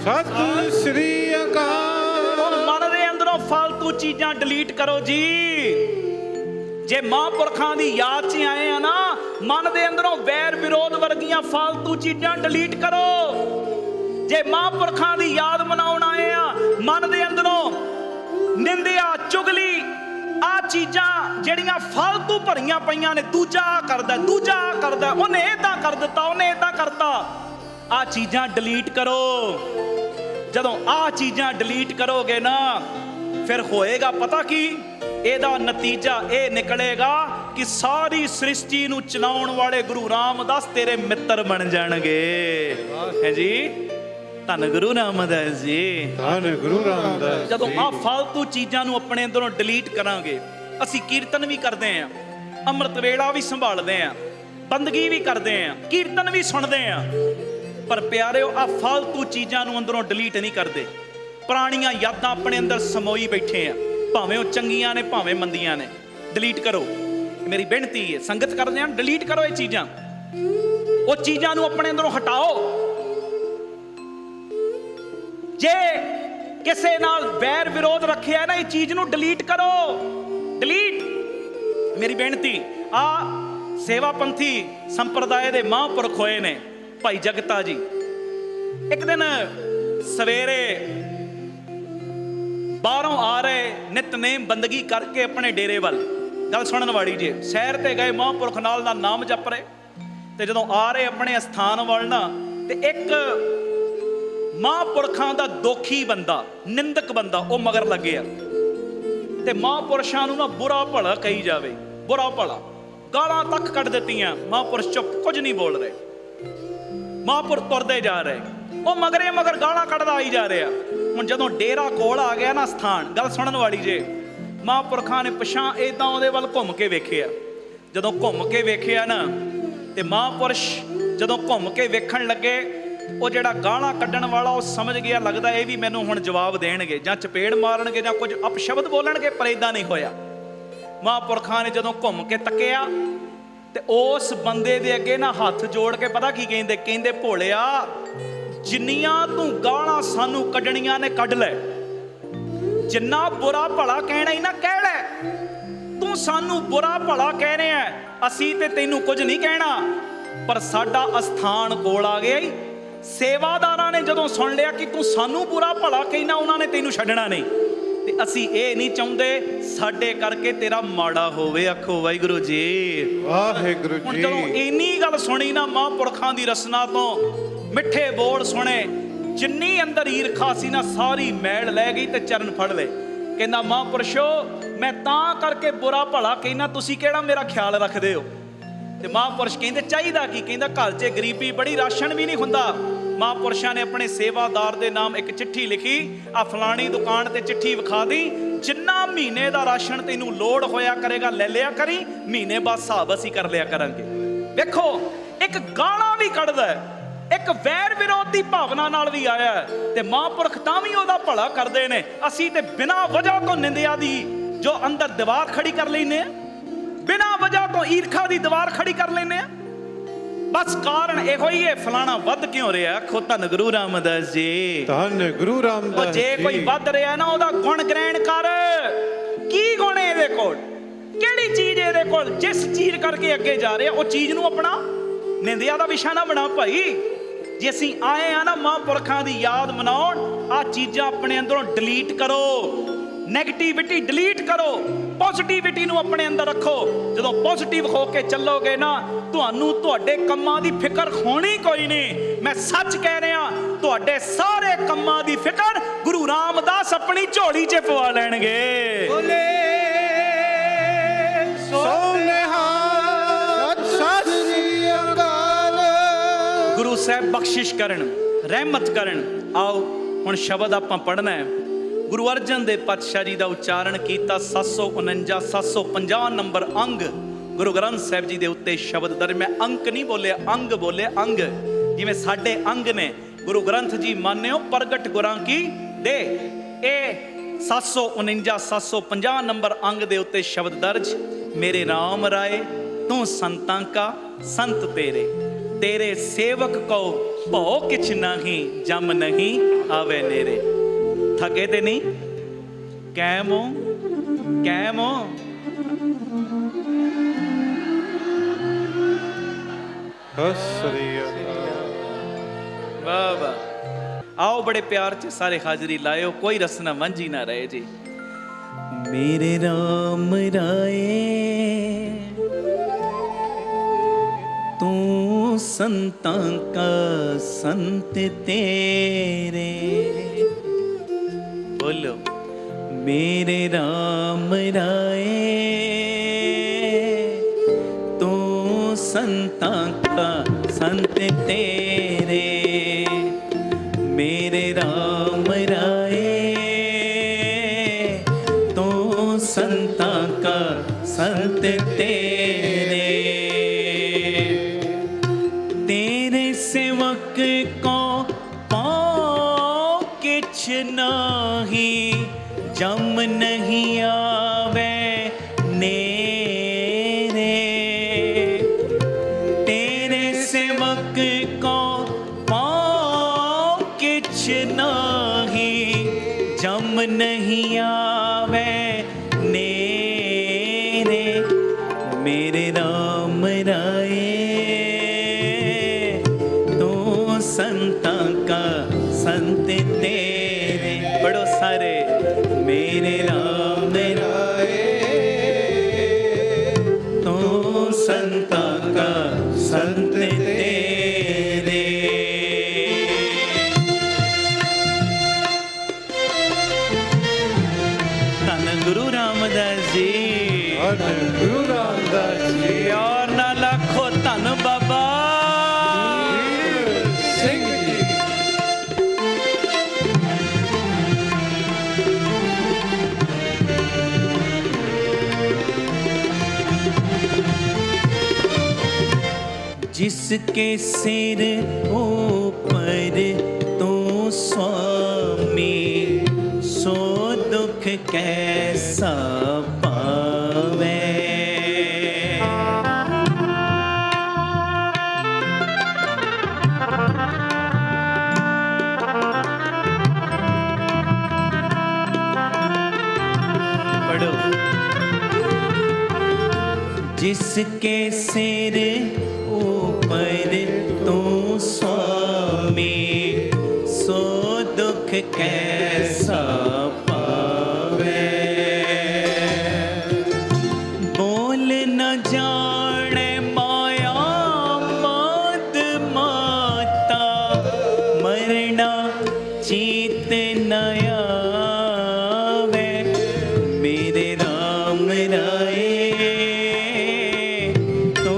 ਸਤਿ ਸ੍ਰੀ ਅਕਾਲ। ਮਨ ਦੇ ਅੰਦਰੋਂ ਫालतू ਚੀਜ਼ਾਂ ਡਿਲੀਟ ਕਰੋ ਜੀ। ਜੇ ਮਹਾਂਪੁਰਖਾਂ ਦੀ ਯਾਦ 'ਚ ਆਏ ਆ ਨਾ, ਮਨ ਦੇ ਅੰਦਰੋਂ ਵੈਰ ਵਿਰੋਧ ਵਰਗੀਆਂ ਫालतू ਚੀਜ਼ਾਂ ਡਿਲੀਟ ਕਰੋ। ਜੇ ਮਹਾਂਪੁਰਖਾਂ ਦੀ ਯਾਦ ਮਨਾਉਣ ਆਏ ਆ, ਮਨ ਦੇ ਅੰਦਰੋਂ ਨਿੰਦਿਆ, ਚੁਗਲੀ, ਆ ਚੀਜ਼ਾਂ ਜਿਹੜੀਆਂ ਫालतू ਭਰੀਆਂ ਪਈਆਂ ਨੇ, ਦੂਜਾ ਕਰਦਾ, ਦੂਜਾ ਕਰਦਾ, ਉਹਨੇ ਏਦਾਂ ਕਰ ਦਿੱਤਾ, ਉਹਨੇ ਏਦਾਂ ਕਰਤਾ, ਆ ਚੀਜ਼ਾਂ ਡਿਲੀਟ ਕਰੋ। ਜਦੋਂ ਆ ਚੀਜ਼ਾਂ ਡਿਲੀਟ ਕਰੋਗੇ ਨਾ, ਫਿਰ ਹੋਏਗਾ ਪਤਾ ਕੀ? ਇਹਦਾ ਨਤੀਜਾ ਇਹ ਨਿਕਲੇਗਾ ਕਿ ਸਾਰੀ ਸ੍ਰਿਸ਼ਟੀ ਨੂੰ ਚਲਾਉਣ ਵਾਲੇ ਗੁਰੂ ਰਾਮਦਾਸ ਤੇਰੇ ਮਿੱਤਰ ਬਣ ਜਾਣਗੇ। ਹੈ ਜੀ, ਧੰਨ ਗੁਰੂ ਰਾਮਦਾਸ ਜੀ। ਧੰਨ ਗੁਰੂ ਰਾਮਦਾਸ। ਜਦੋਂ ਆ ਫालतू ਚੀਜ਼ਾਂ ਨੂੰ ਆਪਣੇ ਅੰਦਰੋਂ ਡਿਲੀਟ ਕਰਾਂਗੇ, ਅਸੀਂ ਕੀਰਤਨ ਵੀ ਕਰਦੇ ਆਂ, ਅੰਮ੍ਰਿਤ ਵੇਲਾ ਵੀ ਸੰਭਾਲਦੇ ਆਂ, ਬੰਦਗੀ ਵੀ ਕਰਦੇ ਆਂ, ਕੀਰਤਨ ਵੀ ਸੁਣਦੇ ਆਂ, ਪਰ ਪਿਆਰਿਓ ਆ ਫालतू ਚੀਜ਼ਾਂ ਨੂੰ ਅੰਦਰੋਂ ਡਿਲੀਟ ਨਹੀਂ ਕਰਦੇ। ਪੁਰਾਣੀਆਂ ਯਾਦਾਂ ਆਪਣੇ ਅੰਦਰ ਸਮੋਈ ਬੈਠੇ ਆ, ਭਾਵੇਂ ਉਹ ਚੰਗੀਆਂ ਨੇ ਭਾਵੇਂ ਮੰਦੀਆਂ ਨੇ। ਡਿਲੀਟ ਕਰੋ, ਮੇਰੀ ਬੇਨਤੀ ਹੈ। ਸੰਗਤ ਕਰਦੇ ਆਂ, ਡਿਲੀਟ ਕਰੋ ਇਹ ਚੀਜ਼ਾਂ, ਉਹ ਚੀਜ਼ਾਂ ਨੂੰ ਆਪਣੇ ਅੰਦਰੋਂ ਹਟਾਓ। ਜੇ ਕਿਸੇ ਨਾਲ ਵੈਰ ਵਿਰੋਧ ਰੱਖਿਆ ਨਾ, ਇਹ ਚੀਜ਼ ਨੂੰ ਡਿਲੀਟ ਕਰੋ, ਡਿਲੀਟ। ਮੇਰੀ ਬੇਨਤੀ, ਆ ਸੇਵਾ ਪੰਥੀ ਸੰਪਰਦਾਇ ਦੇ ਮਹਾਂਪੁਰਖ ਹੋਏ ਨੇ ਭਾਈ ਜਗਤਾ ਜੀ। ਇੱਕ ਦਿਨ ਸਵੇਰੇ ਬਾਹਰੋਂ ਆ ਰਹੇ, ਨਿਤਨੇਮ ਬੰਦਗੀ ਕਰਕੇ ਆਪਣੇ ਡੇਰੇ ਵੱਲ, ਗੱਲ ਸੁਣਨ ਵਾਲੀ ਜੇ, ਸ਼ਹਿਰ ਤੇ ਗਏ, ਮਹਾਂਪੁਰਖ ਨਾਲ ਦਾ ਨਾਮ ਜਪ ਰਹੇ, ਤੇ ਜਦੋਂ ਆ ਰਹੇ ਆਪਣੇ ਅਸਥਾਨ ਵੱਲ ਨਾ, ਤੇ ਇੱਕ ਮਹਾਂਪੁਰਖਾਂ ਦਾ ਦੋਖੀ ਬੰਦਾ, ਨਿੰਦਕ ਬੰਦਾ, ਉਹ ਮਗਰ ਲੱਗਿਆ ਤੇ ਮਹਾਂਪੁਰਸ਼ਾਂ ਨੂੰ ਨਾ ਬੁਰਾ ਭਲਾ ਕਹੀ ਜਾਵੇ, ਬੁਰਾ ਭਲਾ, ਗਾਲਾਂ ਤੱਕ ਕੱਢ ਦਿੱਤੀਆਂ। ਮਹਾਂਪੁਰਸ਼ ਚੁੱਪ, ਕੁਝ ਨਹੀਂ ਬੋਲ ਰਹੇ। ਮਹਾਂਪੁਰਖ ਤੁਰਦੇ ਜਾ ਰਹੇ, ਉਹ ਮਗਰੇ ਮਗਰ ਗਾਲਾਂ ਕੱਢਦਾ ਆਈ ਜਾ ਰਿਹਾ। ਹੁਣ ਜਦੋਂ ਡੇਰਾ ਕੋਲ ਆ ਗਿਆ ਨਾ ਸਥਾਨ, ਗੱਲ ਸੁਣਨ ਵਾਲੀ ਜੇ, ਮਹਾਂਪੁਰਖਾਂ ਨੇ ਪਛਾਂ ਏਦਾਂ ਉਹਦੇ ਵੱਲ ਘੁੰਮ ਕੇ ਵੇਖਿਆ। ਜਦੋਂ ਘੁੰਮ ਕੇ ਵੇਖਿਆ ਨਾ, ਤੇ ਮਹਾਂਪੁਰਸ਼ ਜਦੋਂ ਘੁੰਮ ਕੇ ਵੇਖਣ ਲੱਗੇ, ਉਹ ਜਿਹੜਾ ਗਾਲਾਂ ਕੱਢਣ ਵਾਲਾ, ਉਹ ਸਮਝ ਗਿਆ, ਲੱਗਦਾ ਇਹ ਵੀ ਮੈਨੂੰ ਹੁਣ ਜਵਾਬ ਦੇਣਗੇ, ਜਾਂ ਚਪੇੜ ਮਾਰਨਗੇ, ਜਾਂ ਕੁਝ ਅਪਸ਼ਬਦ ਬੋਲਣਗੇ, ਪਰ ਏਦਾਂ ਨਹੀਂ ਹੋਇਆ। ਮਹਾਂਪੁਰਖਾਂ ਨੇ ਜਦੋਂ ਘੁੰਮ ਕੇ ਤੱਕਿਆ, ਤੇ ਉਸ ਬੰਦੇ ਦੇ ਅੱਗੇ ਨਾ ਹੱਥ ਜੋੜ ਕੇ ਪਤਾ ਕੀ ਕਹਿੰਦੇ? ਕਹਿੰਦੇ ਭੋਲਿਆ, जिन्नियां तू गालां सानू कड्डणियां ने कड्ड लै, जिन्ना बुरा भला कहना ही ना कह लै। तू सानू बुरा भला कह रहे हैं, असी ते तैनू कुछ नहीं कहना, पर साडा अस्थान कोल आ गया ही। सेवादारां ने जदों सुन लिया कि तू सानू बुरा भला कहना, उन्होंने तैनू छड्डना नहीं, ते असी ये नहीं चाहुंदे साडे करके तेरा माड़ा होवे। आखो वाहिगुरू जी। वाहिगुरू हुण जी। जदों इन्नी गल सुनी ना, महापुरखां दी रसना तो मिठे बोल सुने, जिन्नी अंदर ईरखा सी ना सारी मैल लै गई ते चरण फड़ ले। कहंदा महापुरुषो मैं तां करके बुरा भला कहना, तुसी किहड़ा मेरा ख्याल रखदे हो। ते महापुरुष कहंदे चाहिदा की, कहंदा घर 'च गरीबी बड़ी, राशन भी नहीं हुंदा। महापुरुषां ने अपने सेवादार दे नाम एक चिट्ठी लिखी, आ फलानी दुकान ते चिट्ठी विखा दी, जिन्ना महीने दा राशन तैनू लोड़ होया करेगा ले लिया करी, महीने बाद हिसाब असीं कर लिया करांगे। वेखो एक गालां भी कढदा है, एक वैर विरोध की भावना नाल भी आया है, ते महापुरख तां भी ओहदा भला करदे ने। असीं ते बिना वजह तो निंदिया दी जो अंदर दीवार खड़ी कर लैने, बिना वजह तो ईर्खा दी दीवार खड़ी कर लेने। बस कारण इहो ही है, फलाना वध क्यों रहा। आखो धन गुरु रामदास जी। धन गुरु रामदास जे जी। कोई वध रहा ना, ओहदा गुण ग्रहण कर। की गुण है इहदे कोल, किहड़ी चीज है इहदे कोल, जिस चीज करके अगे जा रहे उस चीज नूं अपना निंदिया दा विषय ना बना भाई। जे असीं आए आ ना महापुरखां दी याद मनाउण, आ चीज़ां अपने अंदरों डिलीट करो, नैगेटिविटी डिलीट करो, पॉजिटिविटी नूं अपने अंदर रखो। जदों पॉजिटिव हो के चलोगे ना, तुहानूं तुहाडे कम्मां दी फिकर होनी कोई नहीं। मैं सच कह रहा, तुहाडे सारे कम्मां दी फिकर गुरु रामदास अपनी झोली 'च पवा लैणगे। बोले गुरु साहब बख्शिश करन, रहमत करन। आओ हुण शब्द आपां पढ़ना है। गुरु अर्जन देव पातशाह जी का उच्चारण किया 749 750 नंबर अंग गुरु ग्रंथ साहब जी के उत्ते शब्द दर्ज। मैं अंक नहीं बोले, अंग बोले, अंग जिवें साडे अंग ने। गुरु ग्रंथ जी मान्यो प्रगट गुरां की दे। ए 749 750 नंबर अंग दे उत्ते शब्द दर्ज। मेरे राम राय तू संतां का संत तेरे, तेरे सेवक को भौ किछ नहीं, जम नहीं आवे नेरे। थके ते नहीं, कैमो कैमो। वाह वाह। आओ बड़े प्यार से सारे हाजिरी लायो, कोई रसना मंझी ना रहे जी। मेरे राम राय तू संतां का संत तेरे। बोलो मेरे राम राय तू संतां का संत तेरे। मेरे राम राय तू संतां का संत तेरे। तेरे सेवक को पाओ किछ नाही, जम नहीं आवे नेरे। तेरे सेवक को पाओ किछ नाही, जम नहीं आवे नेरे। मेरे राम राय तू संतां का संत तेरे। बड़ो सारे मेरे राम राय तू संतां का संत तेरे। धन गुरु रामदास जी, धन गुरु रामदास जी। और ना लाखो धन बाबा सिंह जी। जिसके सिर ऊपर तू स्वामी, सो दुख कैसा पावे। जिसके सिर ऊपर तू स्वामी, सो दुख कैसा पावे। बोल न जाने माया मात माता, मरना चीत न आवे। मेरे राम राय तो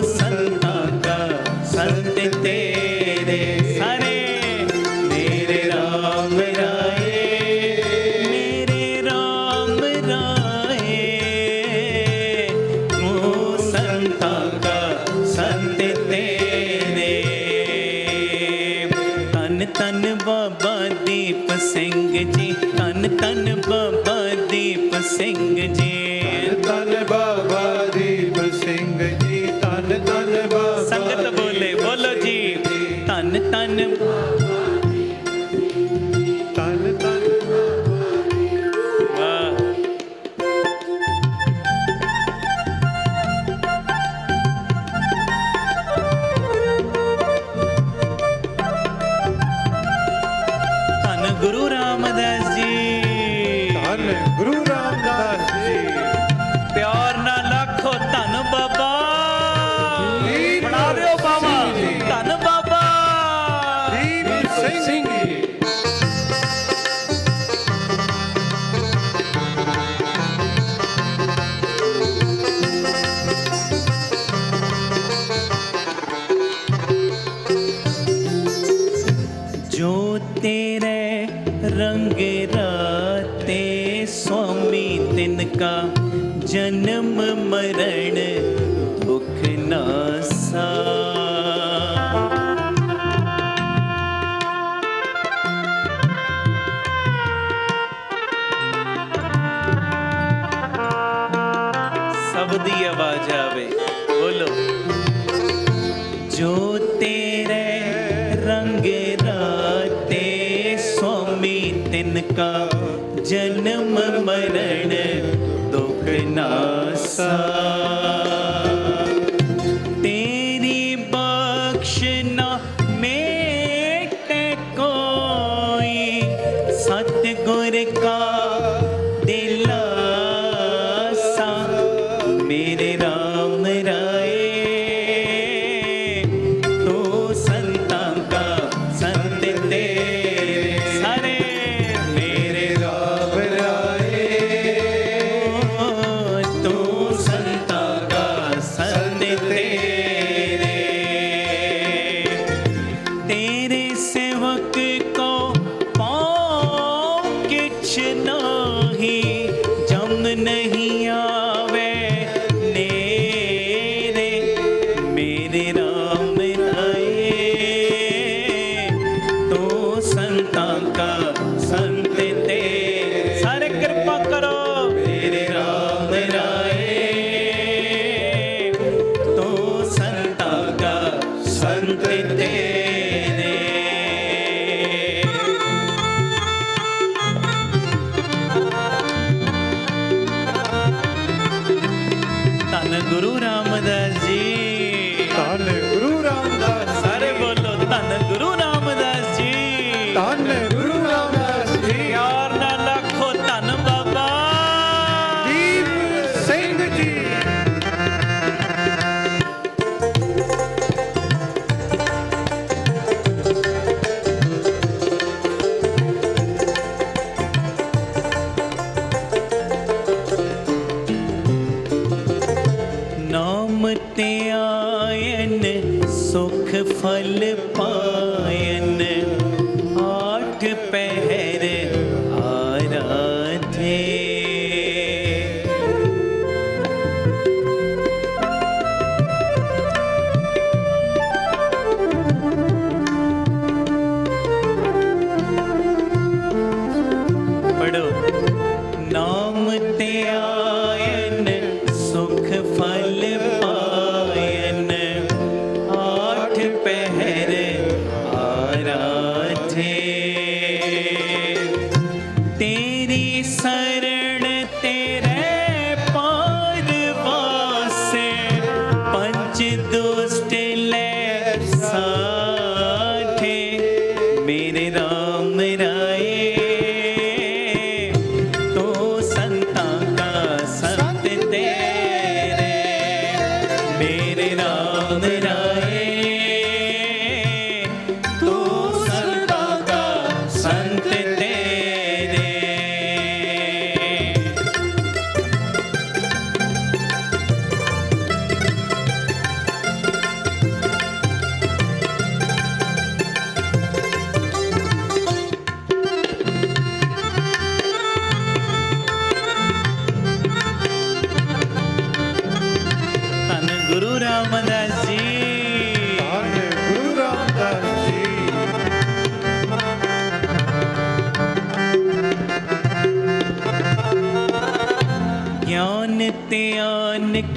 संता का संत तेरे सारे। मेरे राम राय, मेरे राम राय तो संता का संत तेरे। तन तन बाबा दीप सिंह जी, तन तन बाबा दीप सिंह जी। धन बाबा दीप सिंह जी, धन धन बाबा। संगत बोले बोलो जी, तन तन धन धन वाह। धन गुरु रामदास जी, धन गुरु रामदास जी। प्यार ना लाखो धन बाबा। दीप बना दियो बाबा, सिंह जी। धन बाबा। दीप सिंह जी। जो तेरे रंग राते स्वामी, तिनका जन्म मरण दुख नासा। सबदी आवाज आवे बोलो। जो तेरे रंग राते स्वामी, तिनका जन्म मरण दुख नासा। तेरी बख्शना मेटे कोई, सतगुर का दिलासा। मेरे राम राय तो संता का संत तेरे सारे। मेरे राम राय तो संता का संत तेरे। तेरे सेवक को पाँव किछ नाही, जम नहीं आवे नेरे। मेरे राम राय तो संता का संत तेरे सारे। कृपा करो मेरे राम राय तो संता का संत तेरे। धन गुरु रामदास जी, धन गुरु रामदास। सारे बोलो धन गुरु रामदास जी। धन गुरु रामदास जी। प्यार ना लाखो धन बाबा। दीप सिंह जी। नाम ते आयन सुख फल पायन, आठ पहर आराधे। पढ़ो। नाम ते आयन सुख फल पायन, आठ पहर आराधे।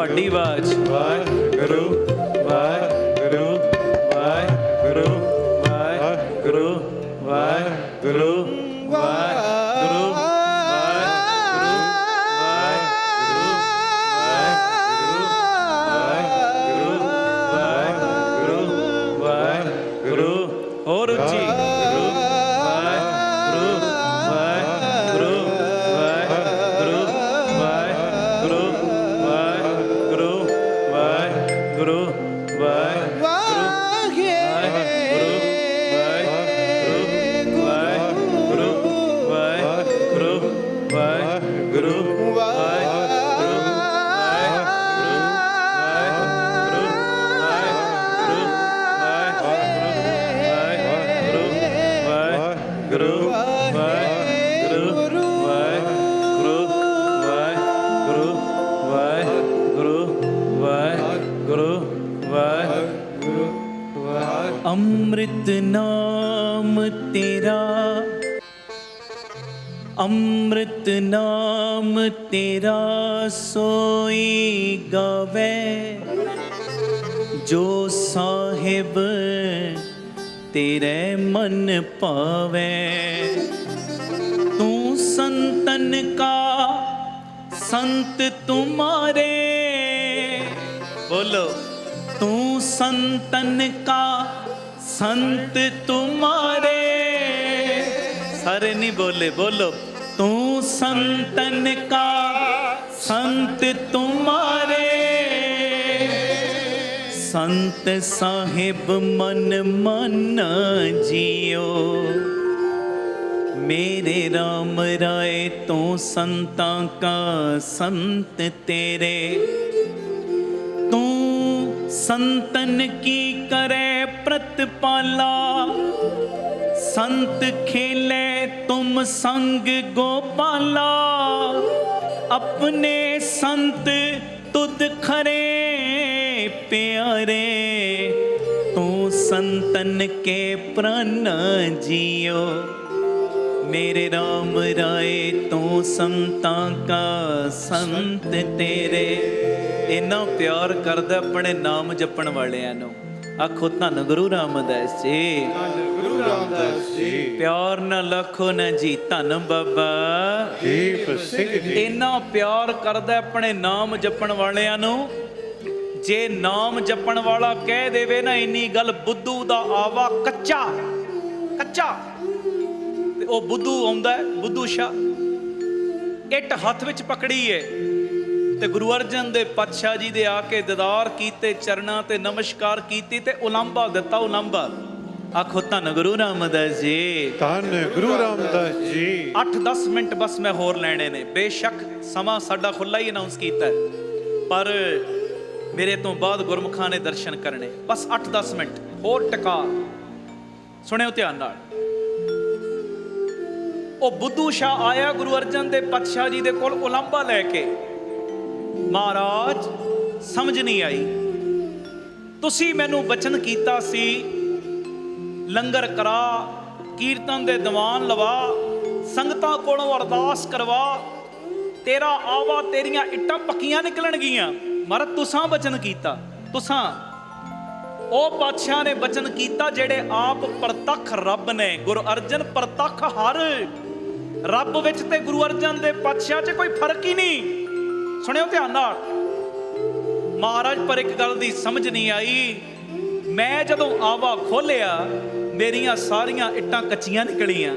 ਤੁਹਾਡੀ ਆਵਾਜ਼। ਵਾਹਿਗੁਰੂ ਵਾਹਿਗੁਰੂ ਵਾਹਿਗੁਰੂ ਵਾਹਿਗੁਰੂ ਵਾਹਿਗੁਰੂ ਵਾਹਿਗੁਰੂ ਹੋਰ ਉੱਚੀ। अमृत नाम तेरा, अमृत नाम तेरा सोई गावे, जो साहिब तेरे मन पावे। तू संतन का संत तुम्हारे, बोलो तू संतन का संत तुम्हारे। सारे नहीं बोले, बोलो तू संतन का संत तुम्हारे। संत साहिब मन मन जियो, मेरे राम राय तू संतां का संत तेरे। तू संतन की करे प्रतिपाला, संत खेले तुम संग गोपाला। अपने संत तुद खरे प्यारे, तू संतन के प्राण जियो, मेरे राम राय तू संतां का संत तेरे। इन्ना प्यार करदा अपने नाम जपण वालियां नूं। आखो धन गुरु रामदास जी, गुरु रामदास जी। प्यार न लखो न जी धन बाबा दीप सिंह जी। इन्ना प्यार करदा अपने नाम जपण वालियां नूं। जे नाम जपण वाला कह देवे ना इन्नी गल, बुद्धू दा आवा कच्चा कच्चा, ते ओ बुद्धू आउंदा है, बुद्धू शाह इट हत्थ विच पकड़ी है, ते गुरु अर्जन दे पातशाह जी दे आके दीदार कीते, चरना ते नमस्कार कीती, ते उलांबा दिता। उलांबा आखो धन गुरु रामदास जी, धन गुरु रामदास जी। 8-10 मिनट बस मैं होर लेने ने। बेशक समा साडा खुला ही अनाउंस कीता है, पर मेरे तो बाद गुरमुखां ने दर्शन करने। बस 8-10 मिनट होर टका सुनियो ध्यान नाल। ओ बुद्धू शाह आया गुरु अर्जन दे पातशाह जी दे कोल उलांबा लैके। महाराज समझ नहीं आई, तुसी मैनू बचन कीता सी लंगर करा, कीर्तन दे दीवान लवा, संगतां कोलों अरदास करवा, तेरा आवा तेरियां इट्टां पक्कियां निकलन गियां। महाराज तुसां बचन कीता, तुसां ओ पातशाह ने बचन कीता जेड़े आप प्रतख रब ने। गुरु अर्जन प्रतख हर रब विच ते गुरु अर्जन दे पातशाह च कोई फर्क ही नहीं। सुनियो ध्यान नाल। महाराज पर एक गल दी समझ नहीं आई। मैं जदों आवा खोलिया मेरियां सारियां इट्टां कच्चियां निकलियां।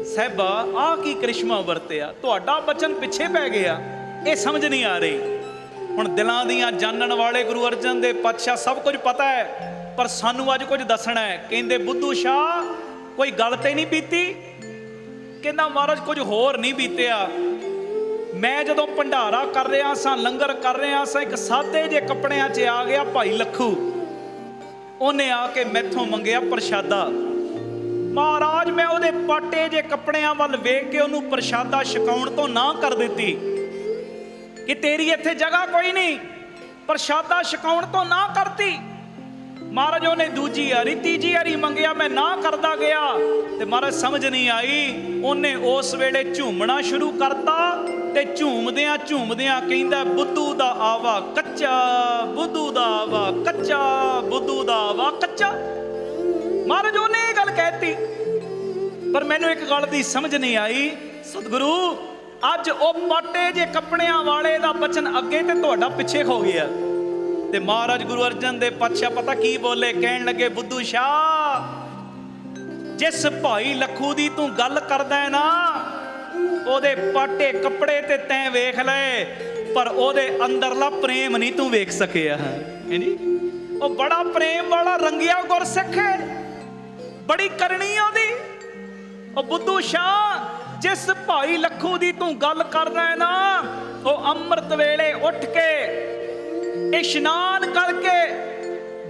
साहिबा आ की करिश्मा वरतिया, तुहाडा बचन पिछे पै गया, ये समझ नहीं आ रही। हुण दिलां दियां जानन वाले गुरु अर्जन दे पातशाह सब कुछ पता है, पर सानू अज कुछ दसना है। कहंदे बुद्धू शाह कोई गल ते नहीं बीती? कहंदा महाराज कुछ होर नहीं बीतिया। मैं जदों भंडारा कर रहा सा, लंगर कर रहा सा, एक सादे जे कपड़ियां च आ गया भाई लखू। उन्हें आके मैथों मंगिया प्रशादा। महाराज मैं उहदे पाटे जे कपड़ियां वल वेख के उहनूं प्रशादा छकाउण तो ना कर दित्ती कि तेरी इत्थे जगह कोई नहीं, प्रशादा छकाउण तो ना करती। महाराज उन्हें दूजी हरी तीजी हरी मंगिया, मैं ना करदा गया। ते महाराज समझ नहीं आई, उन्हें उस वेले झूमना शुरू करता ते ਤੇ ਝੂਮਦਿਆਂ ਝੂਮਦਿਆਂ ਕਹਿੰਦਾ ਬੁੱਧੂ ਦਾ ਆਵਾ ਕੱਚਾ, ਬੁੱਧੂ ਦਾ ਆਵਾ ਕੱਚਾ, ਬੁੱਧੂ ਦਾ ਆਵਾ ਕੱਚਾ। ਮਹਾਰਾਜ ਉਹਨੇ ਇਹ ਗੱਲ ਕਹਿਤੀ, ਪਰ ਮੈਨੂੰ ਇੱਕ ਗੱਲ ਦੀ ਸਮਝ ਨਹੀਂ ਆਈ। ਸਤਿਗੁਰੂ ਅੱਜ ਉਹ ਪਾਟੇ ਜੇ ਕੱਪੜਿਆਂ ਵਾਲੇ ਦਾ ਬਚਨ ਅੱਗੇ ਤੇ ਤੁਹਾਡਾ ਪਿੱਛੇ ਹੋ ਗਿਆ। ਤੇ ਮਹਾਰਾਜ ਗੁਰੂ ਅਰਜਨ ਦੇਵ ਪਾਤਸ਼ਾਹ ਪਤਾ ਕੀ ਬੋਲੇ, ਕਹਿਣ ਲੱਗੇ ਬੁੱਧੂ ਸ਼ਾਹ, ਜਿਸ ਭਾਈ ਲੱਖੂ ਦੀ ਤੂੰ ਗੱਲ ਕਰਦਾ ਹੈ ਨਾ, ਉਹਦੇ ਪਾਟੇ ਕੱਪੜੇ ਤੇ ਤੈਂ ਵੇਖ ਲਏ, ਪਰ ਉਹਦੇ ਅੰਦਰਲਾ ਪ੍ਰੇਮ ਨਹੀਂ ਤੂੰ ਵੇਖ ਸਕਿਆ। ਹਾਂਜੀ, ਉਹ ਬੜਾ ਪ੍ਰੇਮ ਵਾਲਾ ਰੰਗਿਆ ਗੁਰਸਿੱਖ ਹੈ, ਬੜੀ ਕਰਨੀ ਉਹਦੀ। ਉਹ ਬੁੱਧੂ ਸ਼ਾਹ, ਜਿਸ ਭਾਈ ਲੱਖੂ ਦੀ ਤੂੰ ਗੱਲ ਕਰਦਾ ਹੈ ਨਾ, ਉਹ ਅੰਮ੍ਰਿਤ ਵੇਲੇ ਉੱਠ ਕੇ ਇਸ਼ਨਾਨ ਕਰਕੇ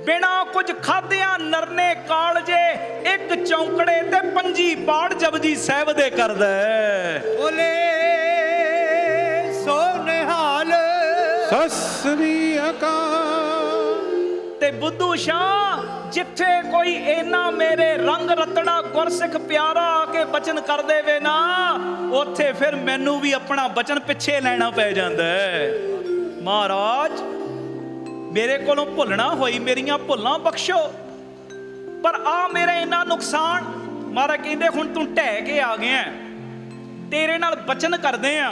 ਬਿਨਾ ਕੁਝ ਖਾਧਿਆਂ ਨਰਨੇ ਕਾਲਜੇ ਇੱਕ ਚੌਂਕੜੇ ਤੇ 5 ਪਾਠ ਜਪਜੀ ਸਾਹਿਬ ਦੇ ਕਰਦਾ ਹੈ। ਬੋਲੇ ਸੋ ਨਿਹਾਲ ਸਤਿ ਸ੍ਰੀ ਅਕਾਲ। ਤੇ ਬੁੱਧੂ ਸ਼ਾਹ, ਜਿੱਥੇ ਕੋਈ ਇਹਨਾਂ ਮੇਰੇ ਰੰਗ ਰਤੜਾ ਗੁਰਸਿੱਖ ਪਿਆਰਾ ਆ ਕੇ ਬਚਨ ਕਰ ਦੇਵੇ ਨਾ, ਉੱਥੇ ਫਿਰ ਮੈਨੂੰ ਵੀ ਆਪਣਾ ਬਚਨ ਪਿੱਛੇ ਲੈਣਾ ਪੈ ਜਾਂਦਾ ਹੈ। ਮਹਾਰਾਜ ਮੇਰੇ ਕੋਲੋਂ ਭੁੱਲਣਾ ਹੋਈ, ਮੇਰੀਆਂ ਭੁੱਲਾਂ ਬਖਸ਼ੋ, ਪਰ ਆ ਮੇਰਾ ਇੰਨਾ ਨੁਕਸਾਨ। ਮਹਾਰਾਜ ਕਹਿੰਦੇ ਹੁਣ ਤੂੰ ਢਹਿ ਕੇ ਆ ਗਿਆ, ਤੇਰੇ ਨਾਲ ਬਚਨ ਕਰਦੇ ਆ,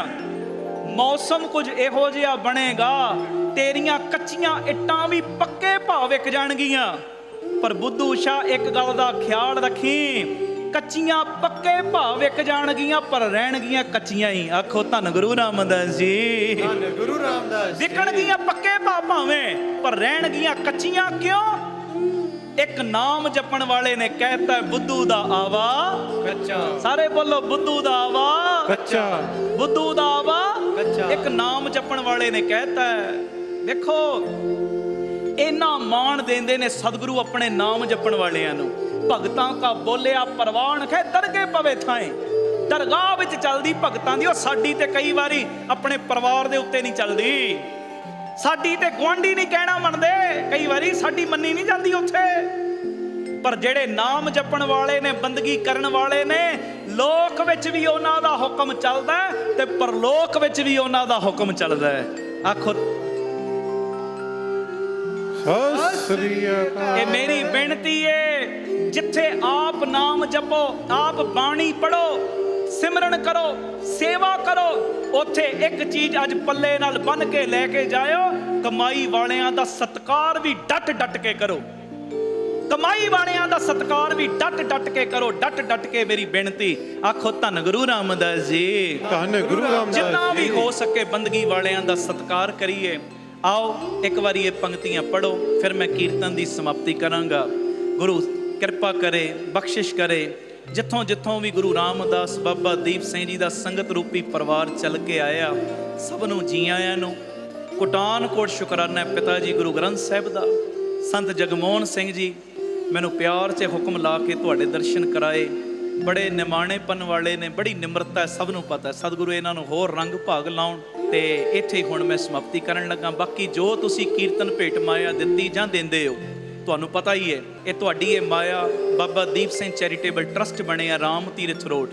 ਮੌਸਮ ਕੁਝ ਇਹੋ ਜਿਹਾ ਬਣੇਗਾ, ਤੇਰੀਆਂ ਕੱਚੀਆਂ ਇੱਟਾਂ ਵੀ ਪੱਕੇ ਭਾਅ ਵਿਕ ਜਾਣਗੀਆਂ। ਪਰ ਬੁੱਧੂ ਸ਼ਾਹ ਇੱਕ ਗੱਲ ਦਾ ਖਿਆਲ ਰੱਖੀ, ਕੱਚੀਆਂ ਪੱਕੇ ਭਾਅ ਵਿਕ ਜਾਣਗੀਆਂ, ਪਰ ਰਹਿਣਗੀਆਂ ਕੱਚੀਆਂ ਹੀ। ਆਖੋ ਧੰਨ ਗੁਰੂ ਰਾਮਦਾਸ ਜੀ, ਧੰਨ ਗੁਰੂ ਰਾਮਦਾਸ। ਵਿਕਣਗੀਆਂ ਪੱਕੇ ਭਾਅ ਭਾਵੇਂ, ਪਰ ਰਹਿਣਗੀਆਂ ਕੱਚੀਆਂ। ਕਿਉਂ? ਇੱਕ ਨਾਮ ਜਪਣ ਵਾਲੇ ਨੇ ਕਹਿਤਾ ਬੁੱਧੂ ਦਾ ਆਵਾ ਕੱਚਾ। ਸਾਰੇ ਬੋਲੋ ਬੁੱਧੂ ਦਾ ਆਵਾ ਕੱਚਾ, ਬੁੱਧੂ ਦਾ ਆਵਾ ਕੱਚਾ। ਇੱਕ ਨਾਮ ਜਪਣ ਵਾਲੇ ਨੇ ਕਹਿਤਾ। ਦੇਖੋ ਇੰਨਾ ਮਾਣ ਦਿੰਦੇ ਨੇ ਸਤਿਗੁਰੂ ਆਪਣੇ ਨਾਮ ਜਪਣ ਵਾਲਿਆਂ ਨੂੰ। ਭਗਤਾਂ ਕਾ ਬੋਲਿਆ ਪ੍ਰਵਾਨ ਖੈ ਦਰਗੇ ਪਵੇ ਥਾਏ, ਦਰਗਾਹ ਵਿੱਚ ਚੱਲਦੀ ਭਗਤਾਂ ਦੀ। ਉਹ ਸਾਡੀ ਤੇ ਕਈ ਵਾਰੀ ਆਪਣੇ ਪਰਿਵਾਰ ਦੇ ਉੱਤੇ ਨਹੀਂ ਚੱਲਦੀ, ਸਾਡੀ ਤੇ ਗੁਆਂਢੀ ਨਹੀਂ ਕਹਿਣਾ ਮੰਨਦੇ, ਕਈ ਵਾਰੀ ਸਾਡੀ ਮੰਨੀ ਨਹੀਂ ਜਾਂਦੀ ਉੱਥੇ। ਪਰ ਜਿਹੜੇ ਨਾਮ ਜਪਣ ਵਾਲੇ ਨੇ, ਬੰਦਗੀ ਕਰਨ ਵਾਲੇ ਨੇ, ਲੋਕ ਵਿੱਚ ਵੀ ਉਹਨਾਂ ਦਾ ਹੁਕਮ ਚੱਲਦਾ ਤੇ ਪਰਲੋਕ ਵਿੱਚ ਵੀ ਉਹਨਾਂ ਦਾ ਹੁਕਮ ਚੱਲਦਾ ਹੈ। ਆਖੋ ਸਤਿ ਸ੍ਰੀ ਅਕਾਲ। ਇਹ ਮੇਰੀ ਬੇਨਤੀ ਏ, ਜਿੱਥੇ ਆਪ ਨਾਮ ਜਪੋ, ਆਪ ਬਾਣੀ ਪੜੋ, ਸਿਮਰਨ ਕਰੋ, ਸੇਵਾ ਕਰੋ, ਉੱਥੇ ਇੱਕ ਚੀਜ਼ ਅੱਜ ਪੱਲੇ ਨਾਲ ਬੰਨ ਕੇ ਲੈ ਕੇ ਜਾਇਓ, ਕਮਾਈ ਵਾਲਿਆਂ ਦਾ ਸਤਿਕਾਰ ਵੀ ਡਟ ਡਟ ਕੇ ਕਰੋ। ਕਮਾਈ ਵਾਲਿਆਂ ਦਾ ਸਤਿਕਾਰ ਵੀ ਡਟ ਡਟ ਕੇ ਕਰੋ, ਡਟ ਡਟ ਕੇ। ਮੇਰੀ ਬੇਨਤੀ, ਆਖੋ ਧੰਨ ਗੁਰੂ ਰਾਮਦਾਸ ਜੀ, ਧੰਨ ਗੁਰੂ ਰਾਮਦਾਸ। ਜਿੰਨਾ ਵੀ ਹੋ ਸਕੇ ਬੰਦਗੀ ਵਾਲਿਆਂ ਦਾ ਸਤਿਕਾਰ ਕਰੀਏ। ਆਓ ਇੱਕ ਵਾਰੀ ਇਹ ਪੰਕਤੀਆਂ ਪੜੋ, ਫਿਰ ਮੈਂ ਕੀਰਤਨ ਦੀ ਸਮਾਪਤੀ ਕਰਾਂਗਾ। ਗੁਰੂ ਕਿਰਪਾ ਕਰੇ, ਬਖਸ਼ਿਸ਼ ਕਰੇ। ਜਿੱਥੋਂ ਜਿੱਥੋਂ ਵੀ ਗੁਰੂ ਰਾਮਦਾਸ ਬਾਬਾ ਦੀਪ ਸਿੰਘ ਜੀ ਦਾ ਸੰਗਤ ਰੂਪੀ ਪਰਿਵਾਰ ਚੱਲ ਕੇ ਆਇਆ, ਸਭ ਨੂੰ ਜੀ ਆਇਆਂ ਨੂੰ ਕੋਟਾਨ-ਕੋਟ ਸ਼ੁਕਰਾਨਾ ਪਿਤਾ ਜੀ ਗੁਰੂ ਗ੍ਰੰਥ ਸਾਹਿਬ ਦਾ। ਸੰਤ ਜਗਮੋਹਨ ਸਿੰਘ ਜੀ ਮੈਨੂੰ ਪਿਆਰ 'ਚ ਹੁਕਮ ਲਾ ਕੇ ਤੁਹਾਡੇ ਦਰਸ਼ਨ ਕਰਾਏ, ਬੜੇ ਨਿਮਾਣੇਪਨ ਵਾਲੇ ਨੇ, ਬੜੀ ਨਿਮਰਤਾ, ਸਭ ਨੂੰ ਪਤਾ। ਸਤਿਗੁਰੂ ਇਹਨਾਂ ਨੂੰ ਹੋਰ ਰੰਗ ਭਾਗ ਲਾਉਣ। ਤੇ ਇੱਥੇ ਹੁਣ ਮੈਂ ਸਮਾਪਤੀ ਕਰਨ ਲੱਗਾ। ਬਾਕੀ ਜੋ ਤੁਸੀਂ ਕੀਰਤਨ ਭੇਟ ਮਾਇਆ ਦਿੱਤੀ ਜਾਂ ਦਿੰਦੇ ਹੋ, ਤੁਹਾਨੂੰ ਪਤਾ ਹੀ ਹੈ, ਇਹ ਤੁਹਾਡੀ ਇਹ ਮਾਇਆ। ਬਾਬਾ ਦੀਪ ਸਿੰਘ ਚੈਰੀਟੇਬਲ ਟਰਸਟ ਬਣਿਆ ਰਾਮ ਤੀਰਥ ਰੋਡ,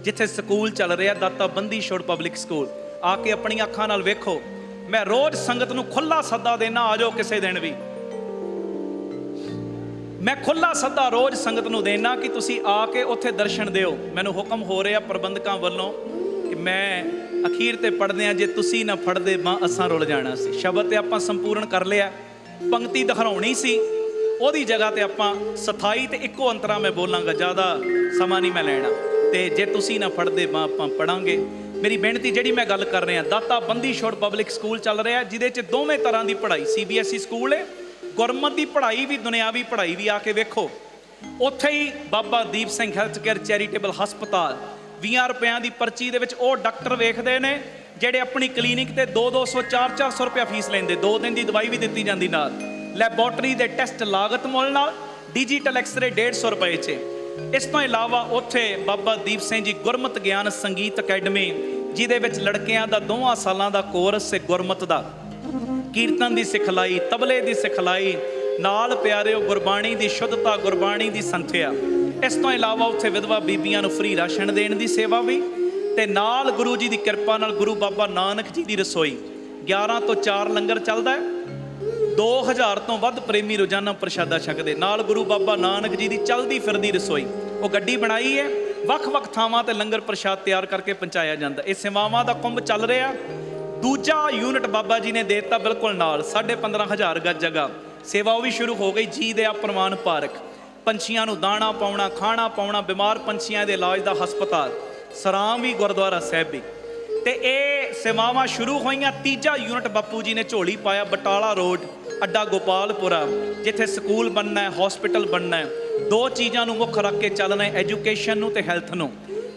ਜਿੱਥੇ ਸਕੂਲ ਚੱਲ ਰਿਹਾ ਦਾਤਾ ਬੰਦੀ ਛੋੜ ਪਬਲਿਕ ਸਕੂਲ। ਆ ਕੇ ਆਪਣੀਆਂ ਅੱਖਾਂ ਨਾਲ ਵੇਖੋ। ਮੈਂ ਰੋਜ਼ ਸੰਗਤ ਨੂੰ ਖੁੱਲਾ ਸੱਦਾ ਦੇਣਾ, ਆ ਜਾਓ ਕਿਸੇ ਦਿਨ ਵੀ। ਮੈਂ ਖੁੱਲਾ ਸੱਦਾ ਰੋਜ਼ ਸੰਗਤ ਨੂੰ ਦੇਣਾ ਕਿ ਤੁਸੀਂ ਆ ਕੇ ਉੱਥੇ ਦਰਸ਼ਨ ਦਿਓ। ਮੈਨੂੰ ਹੁਕਮ ਹੋ ਰਿਹਾ ਪ੍ਰਬੰਧਕਾਂ ਵੱਲੋਂ ਕਿ ਮੈਂ ਅਖੀਰ ਤੇ ਪੜ੍ਹਦੇ ਆ, ਜੇ ਤੁਸੀਂ ਨਾ ਫੜਦੇ ਮਾਂ ਅਸਾਂ ਰੁੱਲ ਜਾਣਾ ਸੀ। ਸ਼ਬਦ ਤੇ ਆਪਾਂ ਸੰਪੂਰਨ ਕਰ ਲਿਆ, ਪੰਕਤੀ ਦਿਖਾਉਣੀ ਸੀ, ਉਹਦੀ ਜਗ੍ਹਾ ਤੇ ਆਪਾਂ ਸਥਾਈ ਤੇ ਇੱਕੋ ਅੰਤਰਾ ਮੈਂ ਬੋਲਾਂਗਾ, ਜ਼ਿਆਦਾ ਸਮਾਂ ਨਹੀਂ ਮੈਂ ਲੈਣਾ। ਤੇ ਜੇ ਤੁਸੀਂ ਨਾ ਫੜਦੇ ਮਾਂ ਆਪਾਂ ਪੜਾਂਗੇ। ਮੇਰੀ ਬੇਨਤੀ ਜਿਹੜੀ ਮੈਂ ਗੱਲ ਕਰ ਰਿਹਾ, ਦਾਤਾ ਬੰਦੀ ਛੋੜ ਪਬਲਿਕ ਸਕੂਲ ਚੱਲ ਰਿਹਾ, ਜਿਹਦੇ 'ਚ ਦੋਵੇਂ ਤਰ੍ਹਾਂ ਦੀ ਪੜ੍ਹਾਈ, CBSE ਸਕੂਲ ਹੈ, ਗੁਰਮਤ ਦੀ ਪੜ੍ਹਾਈ ਵੀ, ਦੁਨਿਆਵੀ ਪੜ੍ਹਾਈ ਵੀ। ਆ ਕੇ ਵੇਖੋ। ਉੱਥੇ ਹੀ Baba Deep Singh health care charitable ਹਸਪਤਾਲ, 20 ਰੁਪਇਆਂ ਦੀ ਪਰਚੀ ਦੇ ਵਿੱਚ ਉਹ ਡਾਕਟਰ ਵੇਖਦੇ ਨੇ ਜਿਹੜੇ ਆਪਣੀ ਕਲੀਨਿਕ ਤੇ 200-200 400 ਰੁਪਇਆ ਫੀਸ ਲੈਂਦੇ। 2 ਦਿਨ ਦੀ ਦਵਾਈ ਵੀ ਦਿੱਤੀ ਜਾਂਦੀ ਨਾਲ। ਲੈਬੋਰਟਰੀ ਦੇ ਟੈਸਟ ਲਾਗਤ ਮੁੱਲ ਨਾਲ, ਡਿਜੀਟਲ ਐਕਸਰੇ 150 ਰੁਪਏ 'ਚ। ਇਸ ਤੋਂ ਇਲਾਵਾ ਉੱਥੇ ਬਾਬਾ ਦੀਪ ਸਿੰਘ ਜੀ ਗੁਰਮਤ ਗਿਆਨ ਸੰਗੀਤ ਅਕੈਡਮੀ, ਜਿਹਦੇ ਵਿੱਚ ਲੜਕਿਆਂ ਦਾ 2 ਸਾਲਾਂ ਦਾ ਕੋਰਸ ਹੈ ਗੁਰਮਤ ਦਾ, ਕੀਰਤਨ ਦੀ ਸਿਖਲਾਈ, ਤਬਲੇ ਦੀ ਸਿਖਲਾਈ, ਨਾਲ ਪਿਆਰਿਓ ਗੁਰਬਾਣੀ ਦੀ ਸ਼ੁੱਧਤਾ, ਗੁਰਬਾਣੀ ਦੀ ਸੰਥਿਆ। ਇਸ ਤੋਂ ਇਲਾਵਾ ਉੱਥੇ ਵਿਧਵਾ ਬੀਬੀਆਂ ਨੂੰ ਫ੍ਰੀ ਰਾਸ਼ਨ ਦੇਣ ਦੀ ਸੇਵਾ ਵੀ। ਤੇ ਨਾਲ ਗੁਰੂ ਜੀ ਦੀ ਕਿਰਪਾ ਨਾਲ ਗੁਰੂ ਬਾਬਾ ਨਾਨਕ ਜੀ ਦੀ ਰਸੋਈ 11 ਤੋਂ 4 ਲੰਗਰ ਚੱਲਦਾ ਹੈ। 2000 ਤੋਂ ਵੱਧ ਪ੍ਰੇਮੀ ਰੋਜ਼ਾਨਾ ਪ੍ਰਸ਼ਾਦਾ ਛਕਦੇ। ਨਾਲ ਗੁਰੂ ਬਾਬਾ ਨਾਨਕ ਜੀ ਦੀ ਚਲਦੀ ਫਿਰਦੀ ਰਸੋਈ, ਉਹ ਗੱਡੀ ਬਣਾਈ ਹੈ, ਵੱਖ-ਵੱਖ ਥਾਵਾਂ ਤੇ ਲੰਗਰ ਪ੍ਰਸ਼ਾਦ ਤਿਆਰ ਕਰਕੇ ਪਹੁੰਚਾਇਆ ਜਾਂਦਾ। ਇਹ ਸੇਵਾਵਾਂ ਦਾ ਕੁੰਭ ਚੱਲ ਰਿਹਾ। ਦੂਜਾ ਯੂਨਿਟ ਬਾਬਾ ਜੀ ਨੇ ਦੇ ਦਿੱਤਾ ਬਿਲਕੁਲ ਨਾਲ 15,500 ਗੱਜ ਜਗ੍ਹਾ। ਸੇਵਾ ਉਹ ਵੀ ਸ਼ੁਰੂ ਹੋ ਗਈ। ਜੀ ਦੇ ਪ੍ਰਮਾਨ ਪਾਰਕ, ਪੰਛੀਆਂ ਨੂੰ ਦਾਣਾ ਪਾਉਣਾ, ਖਾਣਾ ਪਾਉਣਾ, ਬਿਮਾਰ ਪੰਛੀਆਂ ਦੇ ਇਲਾਜ ਦਾ ਹਸਪਤਾਲ, ਸਰਾਮ ਵੀ ਗੁਰਦੁਆਰਾ ਸਾਹਿਬ ਵੀ। ਤੇ ਇਹ ਸੇਵਾਵਾਂ ਸ਼ੁਰੂ ਹੋਈਆਂ। ਤੀਜਾ ਯੂਨਿਟ ਬਾਪੂ ਜੀ ਨੇ ਝੋਲੀ ਪਾਇਆ ਬਟਾਲਾ ਰੋਡ, ਅੱਡਾ ਗੋਪਾਲਪੁਰਾ, ਜਿੱਥੇ ਸਕੂਲ ਬਣਨਾ ਹੈ, ਹਸਪੀਟਲ ਬਣਨਾ ਹੈ। 2 ਚੀਜ਼ਾਂ ਨੂੰ ਮੁੱਖ ਰੱਖ ਕੇ ਚੱਲਣਾ ਹੈ, ਐਜੂਕੇਸ਼ਨ ਨੂੰ ਤੇ ਹੈਲਥ ਨੂੰ।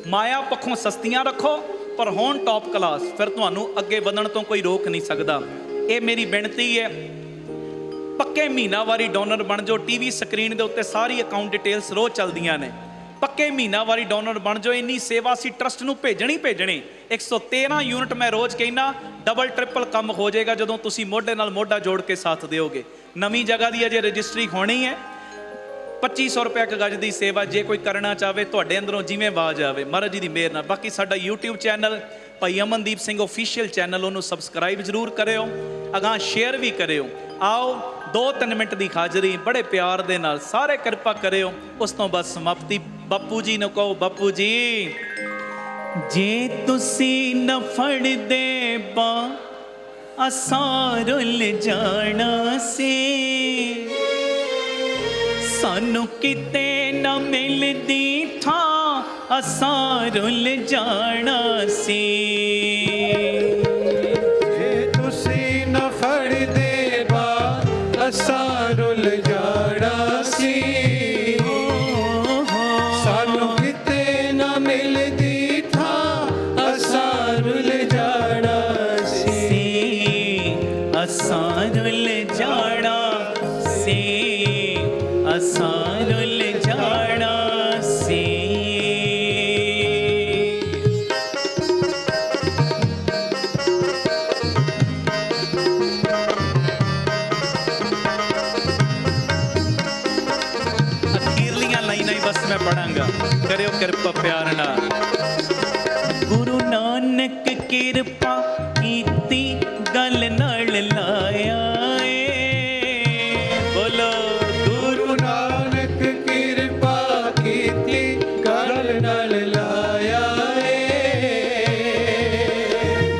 ਮਾਇਆ ਪੱਖੋਂ ਸਸਤੀਆਂ ਰੱਖੋ ਪਰ ਹੋਣ ਟੌਪ ਕਲਾਸ, ਫਿਰ ਤੁਹਾਨੂੰ ਅੱਗੇ ਵਧਣ ਤੋਂ ਕੋਈ ਰੋਕ ਨਹੀਂ ਸਕਦਾ। ਇਹ ਮੇਰੀ ਬੇਨਤੀ ਹੈ, ਪੱਕੇ ਮਹੀਨਾਵਾਰੀ ਡੋਨਰ ਬਣ ਜਾਓ। ਟੀਵੀ ਸਕਰੀਨ ਦੇ ਉੱਤੇ ਸਾਰੀ ਅਕਾਊਂਟ ਡਿਟੇਲਸ ਰੋਜ਼ ਚੱਲਦੀਆਂ ਨੇ। ਪੱਕੇ ਮਹੀਨਾਵਾਰੀ ਡੋਨਰ ਬਣ ਜਾਓ। ਇੰਨੀ ਸੇਵਾ ਅਸੀਂ ਟਰਸਟ ਨੂੰ ਭੇਜਣੀ। 113 ਯੂਨਿਟ ਮੈਂ ਰੋਜ਼ ਕਹਿਣਾ, ਡਬਲ ਟ੍ਰਿਪਲ ਕੰਮ ਹੋ ਜਾਏਗਾ ਜਦੋਂ ਤੁਸੀਂ ਮੋਢੇ ਨਾਲ ਮੋਢਾ ਜੋੜ ਕੇ ਸਾਥ ਦਿਓਗੇ। ਨਵੀਂ ਜਗ੍ਹਾ ਦੀ ਅਜੇ ਰਜਿਸਟਰੀ ਹੋਣੀ ਹੈ। 2500 ਰੁਪਏ ਇੱਕ ਗੱਜ ਦੀ ਸੇਵਾ, ਜੇ ਕੋਈ ਕਰਨਾ ਚਾਹਵੇ ਤੁਹਾਡੇ ਅੰਦਰੋਂ ਜਿਵੇਂ ਆਵਾਜ਼ ਆਵੇ, ਮਹਾਰਾਜ ਜੀ ਦੀ ਮਿਹਰ ਨਾਲ। ਬਾਕੀ ਸਾਡਾ YouTube ਚੈਨਲ ਭਾਈ ਅਮਨਦੀਪ ਸਿੰਘ ਆਫੀਸ਼ੀਅਲ ਚੈਨਲ, ਉਹਨੂੰ ਸਬਸਕ੍ਰਾਈਬ ਜ਼ਰੂਰ ਕਰਿਓ, ਅਗਾਂਹ ਸ਼ੇਅਰ ਵੀ ਕਰਿਓ। ਆਓ 2-3 ਮਿੰਟ ਦੀ ਹਾਜ਼ਰੀ ਬੜੇ ਪਿਆਰ ਦੇ ਨਾਲ ਸਾਰੇ ਕਿਰਪਾ ਕਰਿਓ। ਉਸ ਤੋਂ ਬਾਅਦ ਸਮਾਪਤੀ। ਬਾਪੂ ਜੀ ਨੂੰ ਕਹੋ, ਬਾਪੂ ਜੀ ਜੇ ਤੁਸੀਂ ਨਾ ਫੜਦੇ ਬਾ ਅਸਾਂ ਰੁੱਲ ਜਾਣਾ ਸੀ, ਸਾਨੂੰ ਕਿਤੇ ਨਾ ਮਿਲਦੀ ਥਾਂ ਅਸਾਂ ਰੁੱਲ ਜਾਣਾ ਸੀ। ਜੇ ਤੁਸੀਂ ਨਾ ਫੜਦੇ ਬਾ ਅਸਾਂ ਰੁੱਲ ਜਾਣਾ ਸੀ, ਸਾਨੂੰ ਕਿਤੇ ਨਾ ਮਿਲਦੀ ਥਾਂ ਅਸਾਂ ਰੁੱਲ ਜਾਣਾ ਸੀ। ਅਸਾਂ ਰੁੱਲ ਜਾਣਾ ਸੀ, ਅਸਾਂ ਰੁੱਲ ਜਾਣਾ ਸੀ। ਅਖੀਰਲੀਆਂ ਲਾਈਨਾਂ ਹੀ ਬਸ ਮੈਂ ਪੜਾਂਗਾ, ਕਰਿਓ ਕਿਰਪਾ ਪਿਆਰ ਨਾਲ। ਗੁਰੂ ਨਾਨਕ ਕਿਰਪਾ ਕੀਤੀ ਗੱਲ ਨਾਲ ਲਾਇਆ ਏ, ਬੋਲੋ ਗੁਰੂ ਨਾਨਕ ਕਿਰਪਾ ਕੀਤੀ ਗੱਲ ਨਾਲ ਲਾਇਆ ਏ।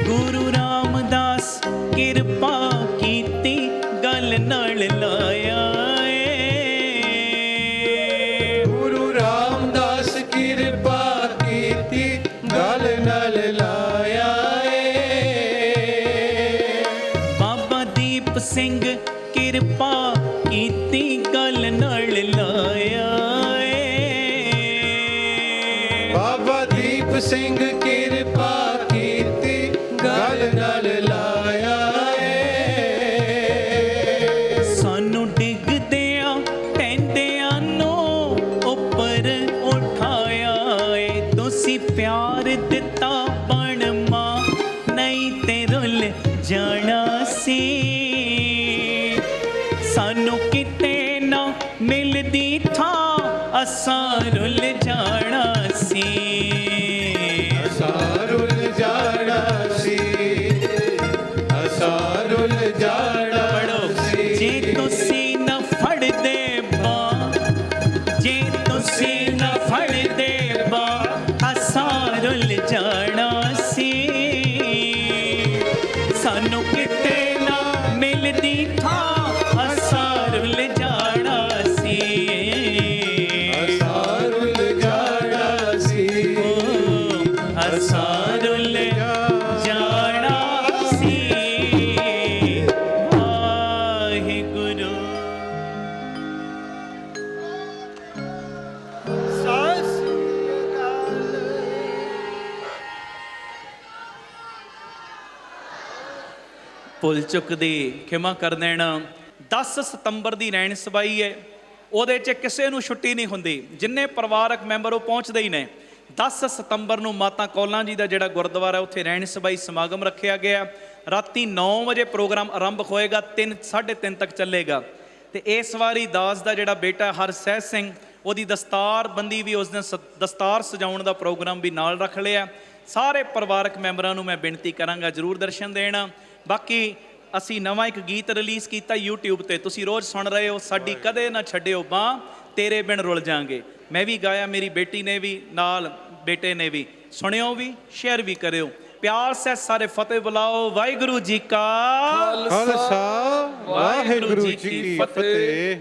ਗੁਰੂ ਰਾਮਦਾਸ ਕਿਰਪਾ ਕੀਤੀ ਗੱਲ ਨਾਲ ਲਾਇਆ ਏ। ਗੁਰੂ ਰਾਮਦਾਸ ਕਿਰਪਾ ਕੀਤੀ ਗੱਲ ਨਾਲ ਲਾਇਆ ਏ। ਬਾਬਾ ਦੀਪ ਸਿੰਘ ਕਿਰਪਾ ਕੀਤੀ ਗੱਲ ਨਾਲ ਲਾਇਆ ਏ। ਬਾਬਾ ਦੀਪ ਸਿੰਘ ਕਿਰਪਾ ਕੀਤੀ ਗੱਲ ਨਾਲ ਲਾਇਆ ਏ। ਸਾਨੂੰ ਡਿੱਗਦਿਆਂ ਟਹਿੰਦਿਆਂ ਨੂੰ ਉੱਪਰ ਉਠਾਇਆ ਏ। ਤੁਸੀਂ ਪਿਆਰ ਦਿੱਤਾ ਬਣਮਾ, ਨਹੀਂ ਤੇ ਰੁੱਲ ਜਾਣਾ ਸੀ। ਸਾਨੂੰ ਕਿਤੇ ਨਾ ਮਿਲਦੀ ਥਾਂ ਅਸਾਂ ਰੁੱਲ ਜਾਣਾ ਸੀ। ਅਸਾਂ ਰੁੱਲ ਜਾਣਾ ਸੀ, ਅਸਾਂ ਰੁੱਲ ਜਾਣਾ ਸੀ। ਜੇ ਤੁਸੀਂ ਨਾ ਫੜਦੇ ਬਾਂਹ, ਜੇ ਤੁਸੀਂ ਨਾ ਫੜਦੇ ਬਾਂਹ ਅਸਾਂ ਰੁੱਲ ਜਾਣਾ ਸੀ। ਸਾਨੂੰ ਕਿਤੇ ਨਾ ਮਿਲਦੀ ਥਾਂ ਅਸਾਂ ਰੁੱਲ ਜਾਣਾ ਸੀ। ਅਸਾਂ ਰੁੱਲ ਜਾਣਾ ਸੀ, ਅਸਾਂ ਰੁੱਲ ਜਾਣਾ ਸੀ। ਵਾਹਿਗੁਰੂ। ਭੁੱਲ ਚੁੱਕ ਦੀ ਖਿਮਾ ਕਰ ਦੇਣਾ। 10 ਸਤੰਬਰ ਦੀ ਰੈਣ ਸਬਾਈ ਹੈ, ਉਹਦੇ 'ਚ ਕਿਸੇ ਨੂੰ ਛੁੱਟੀ ਨਹੀਂ ਹੁੰਦੀ। ਜਿੰਨੇ ਪਰਿਵਾਰਕ ਮੈਂਬਰ ਉਹ ਪਹੁੰਚਦੇ ਹੀ ਨੇ। 10 ਸਤੰਬਰ ਨੂੰ ਮਾਤਾ ਕੌਲਾਂ ਜੀ ਦਾ ਜਿਹੜਾ ਗੁਰਦੁਆਰਾ ਉੱਥੇ ਰੈਣ ਸਬਾਈ ਸਮਾਗਮ ਰੱਖਿਆ ਗਿਆ। ਰਾਤੀ 9 ਵਜੇ ਪ੍ਰੋਗਰਾਮ ਆਰੰਭ ਹੋਏਗਾ, 3-3:30 ਤੱਕ ਚੱਲੇਗਾ। ਤੇ ਇਸ ਵਾਰੀ ਦਾਸ ਦਾ ਜਿਹੜਾ ਬੇਟਾ ਹਰਸਹਿਜ ਸਿੰਘ, ਉਹਦੀ ਦਸਤਾਰ ਬੰਦੀ ਵੀ ਉਸ ਦਿਨ ਦਸਤਾਰ ਸਜਾਉਣ ਦਾ ਪ੍ਰੋਗਰਾਮ ਵੀ ਨਾਲ ਰੱਖ ਲਿਆ। ਸਾਰੇ ਪਰਿਵਾਰਕ ਮੈਂਬਰਾਂ ਨੂੰ ਮੈਂ ਬੇਨਤੀ ਕਰਾਂਗਾ ਜ਼ਰੂਰ ਦਰਸ਼ਨ ਦੇਣ। ਬਾਕੀ ਅਸੀਂ ਨਵਾਂ ਇੱਕ ਗੀਤ ਰਿਲੀਜ਼ ਕੀਤਾ YouTube ਤੇ, ਤੁਸੀਂ ਰੋਜ਼ ਸੁਣ ਰਹੇ ਹੋ, ਸਾਡੀ ਕਦੇ ਨਾ ਛੱਡਿਓ ਬਾਂਹ ਤੇਰੇ ਬਿਨ ਰੁੱਲ ਜਾਾਂਗੇ। ਮੈਂ ਵੀ ਗਾਇਆ, ਮੇਰੀ ਬੇਟੀ ਨੇ ਵੀ, ਨਾਲ ਬੇਟੇ ਨੇ ਵੀ। ਸੁਣਿਓ ਵੀ, ਸ਼ੇਅਰ ਵੀ ਕਰਿਓ। ਪਿਆਰ ਸੇ ਸਾਰੇ ਫਤਿਹ ਬੁਲਾਓ। ਵਾਹਿਗੁਰੂ ਜੀ ਕਾ ਖਾਲਸਾ ਵਾਹਿਗੁਰੂ ਜੀ ਕੀ ਫਤਿਹ।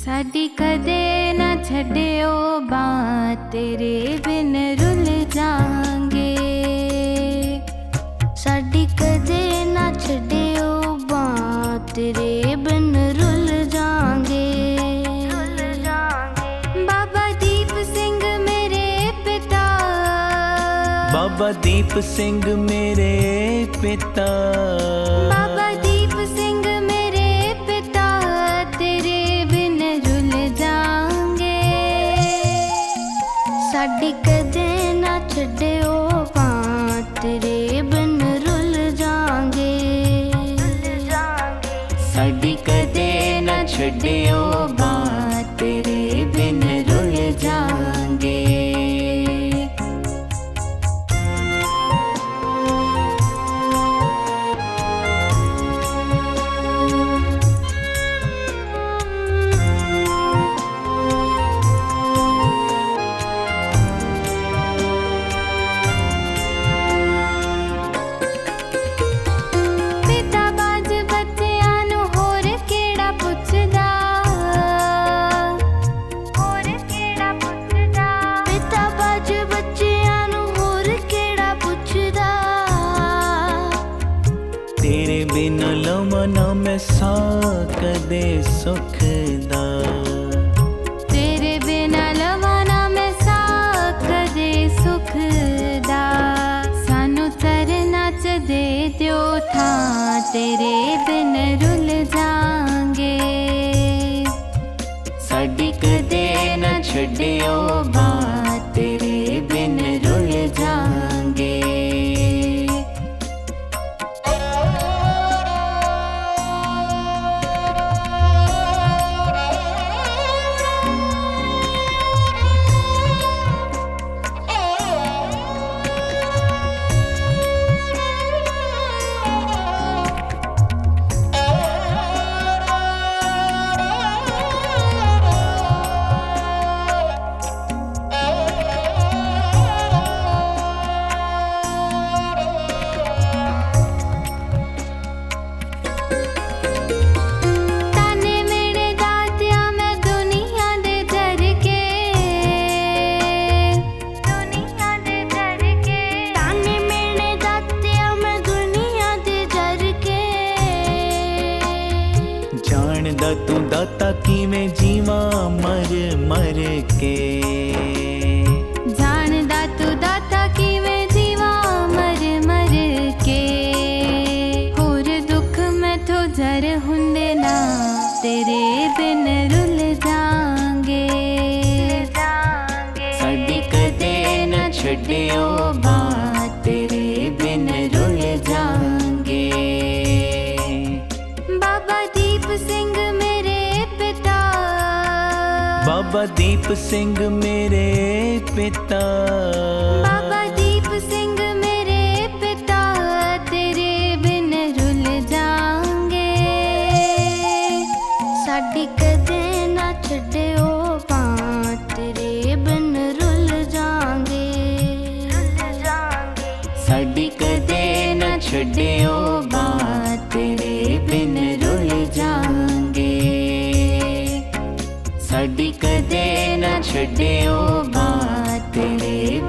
ਸਾਡੀ ਕਦੇ ਨਾ ਛੱਡਿਓ ਬਾਂਹ ਤੇਰੇ ਬਿਨ ਰੁੱਲ ਜਾਾਂਗੇ। ਸਾਡੀ ਕਦੇ ਨਾ ਛੱਡਿਓ ਬਾਂਹ ਤੇਰੇ ਬਿਨ ਰੁੱਲ ਜਾਾਂਗੇ। ਬਾਬਾ ਦੀਪ ਸਿੰਘ ਮੇਰੇ ਪਿਤਾ, ਬਾਬਾ ਦੀਪ ਸਿੰਘ ਮੇਰੇ ਪਿਤਾ, ਬਾਬਾ ਦੀਪ ਸਿੰਘ ਮੇਰੇ ਪਿਤਾ ਤੇਰੇ ਬਿਨ ਰੁੱਲ ਜਾਾਂਗੇ। ਸਾਡੀ ਕਦੇ ਨਾ ਛੱਡਿਓ ਬਾਂਹ ਤੇਰੇ ਬਿਨ ਰੁੱਲ ਜਾਾਂਗੇ। ਸਾਡੀ ਕਦੇ ਨਾ ਛੱਡਿਓ ਬਾਂਹ ਤੇਰੇ ਬਿਨ ਰੁੱਲ ਜਾਾਂਗੇ। ਪਿਤਾ ਬਾਝ ਬੱਚਿਆਂ ਨੂੰ ਹੋਰ ਕਿਹੜਾ ਪੁੱਛਦਾ, ਹੋਰ ਕਿਹੜਾ ਪੁੱਛਦਾ। ਪਿਤਾ ਬਾਝ ਬੱਚਿਆਂ ਨੂੰ ਹੋਰ ਕਿਹੜਾ ਪੁੱਛਦਾ। ਤੇਰੇ ਬਿਨ ਲਵਾਂ ਨਾ ਮੈਂ ਸਾਹ ਕਦੇ ਸੁੱਖ ਦਾ, ਤੇਰੇ ਬਿਨਾ ਲਵਾਂ ਨਾ ਮੈਂ ਸਾਹ ਕਦੇ ਸੁੱਖ ਦਾ। ਸਾਨੂੰ ਤਰਨਾ ਚ ਦੇ ਦਿਓ ਥਾਂ ਤੇਰੇ ਬਿਨ ਰੁੱਲ ਜਾਾਂਗੇ। ਸਾਡੀ ਕਦੇ ਨਾ ਛੱਡਿਓ ਬਾਂਹ ਤੇਰੇ ਬਿਨ ਰੁੱਲ ਜਾਾਂਗੇ। ਤਾਨੇ ਮੇਰੇ ਦਾਤਿਆ ਮੈਂ ਦੁਨੀਆ ਦੇ ਡਰ ਕੇ, ਦੁਨੀਆ ਦੇ ਡਰ ਕੇ। ਤਾਨੇ ਮੇਰੇ ਦਾਤਿਆ ਮੈਂ ਦੁਨੀਆ ਦੇ ਡਰ ਕੇ। ਜਾਣਦਾ ਤੂੰ ਦਾਤਾ ਕਿਵੇਂ ਜੀਵਾਂ ਮਰ ਮਰ ਕੇ, ਜਾਣਦਾ ਤੂੰ ਦਾਤਾ ਕਿਵੇਂ ਜੀਵਾਂ ਮਰ ਮਰ ਕੇ। ਹੋਰ ਦੁੱਖ ਮੈਥੋਂ ਜ਼ਰ ਹੁੰਦੇ ਨਾ ਤੇਰੇ ਬਿਨ ਰੁੱਲ ਜਾਾਂਗੇ। ਸਾਡੀ ਕਦੇ ਨਾ ਛੱਡਿਓ ਬਾਂਹ ਤੇਰੇ ਬਿਨ ਰੁੱਲ ਜਾਾਂਗੇ। ਬਾਬਾ ਦੀਪ ਸਿੰਘ ਮੇਰੇ ਪਿਤਾ, ਬਾਬਾ ਦੀਪ ਸਿੰਘ ਮੇਰੇ ਪਿਤਾ, ਬਾਬਾ ਦੀਪ ਸਿੰਘ ਮੇਰੇ ਪਿਤਾ ਤੇਰੇ ਬਿਨ ਰੁੱਲ ਜਾਾਂਗੇ। ਸਾਡੀ ਕਦੇ ਨਾ ਛੱਡਿਓ ਬਾਂਹ ਤੇਰੇ ਬਿਨ ਰੁੱਲ ਜਾਾਂਗੇ। ਸਾਡੀ ਕਦੇ ਨਾ ਛੱਡਿਓ ਬਾਂਹ ਤੇਰੇ ਬਿਨ ਰੁੱਲ ਜਾਾਂਗੇ। ਸਾਡੀ ਕਦੇ ਨਾ ਛੱਡਿਓ ਬਾਂਹ ਤੇਰੇ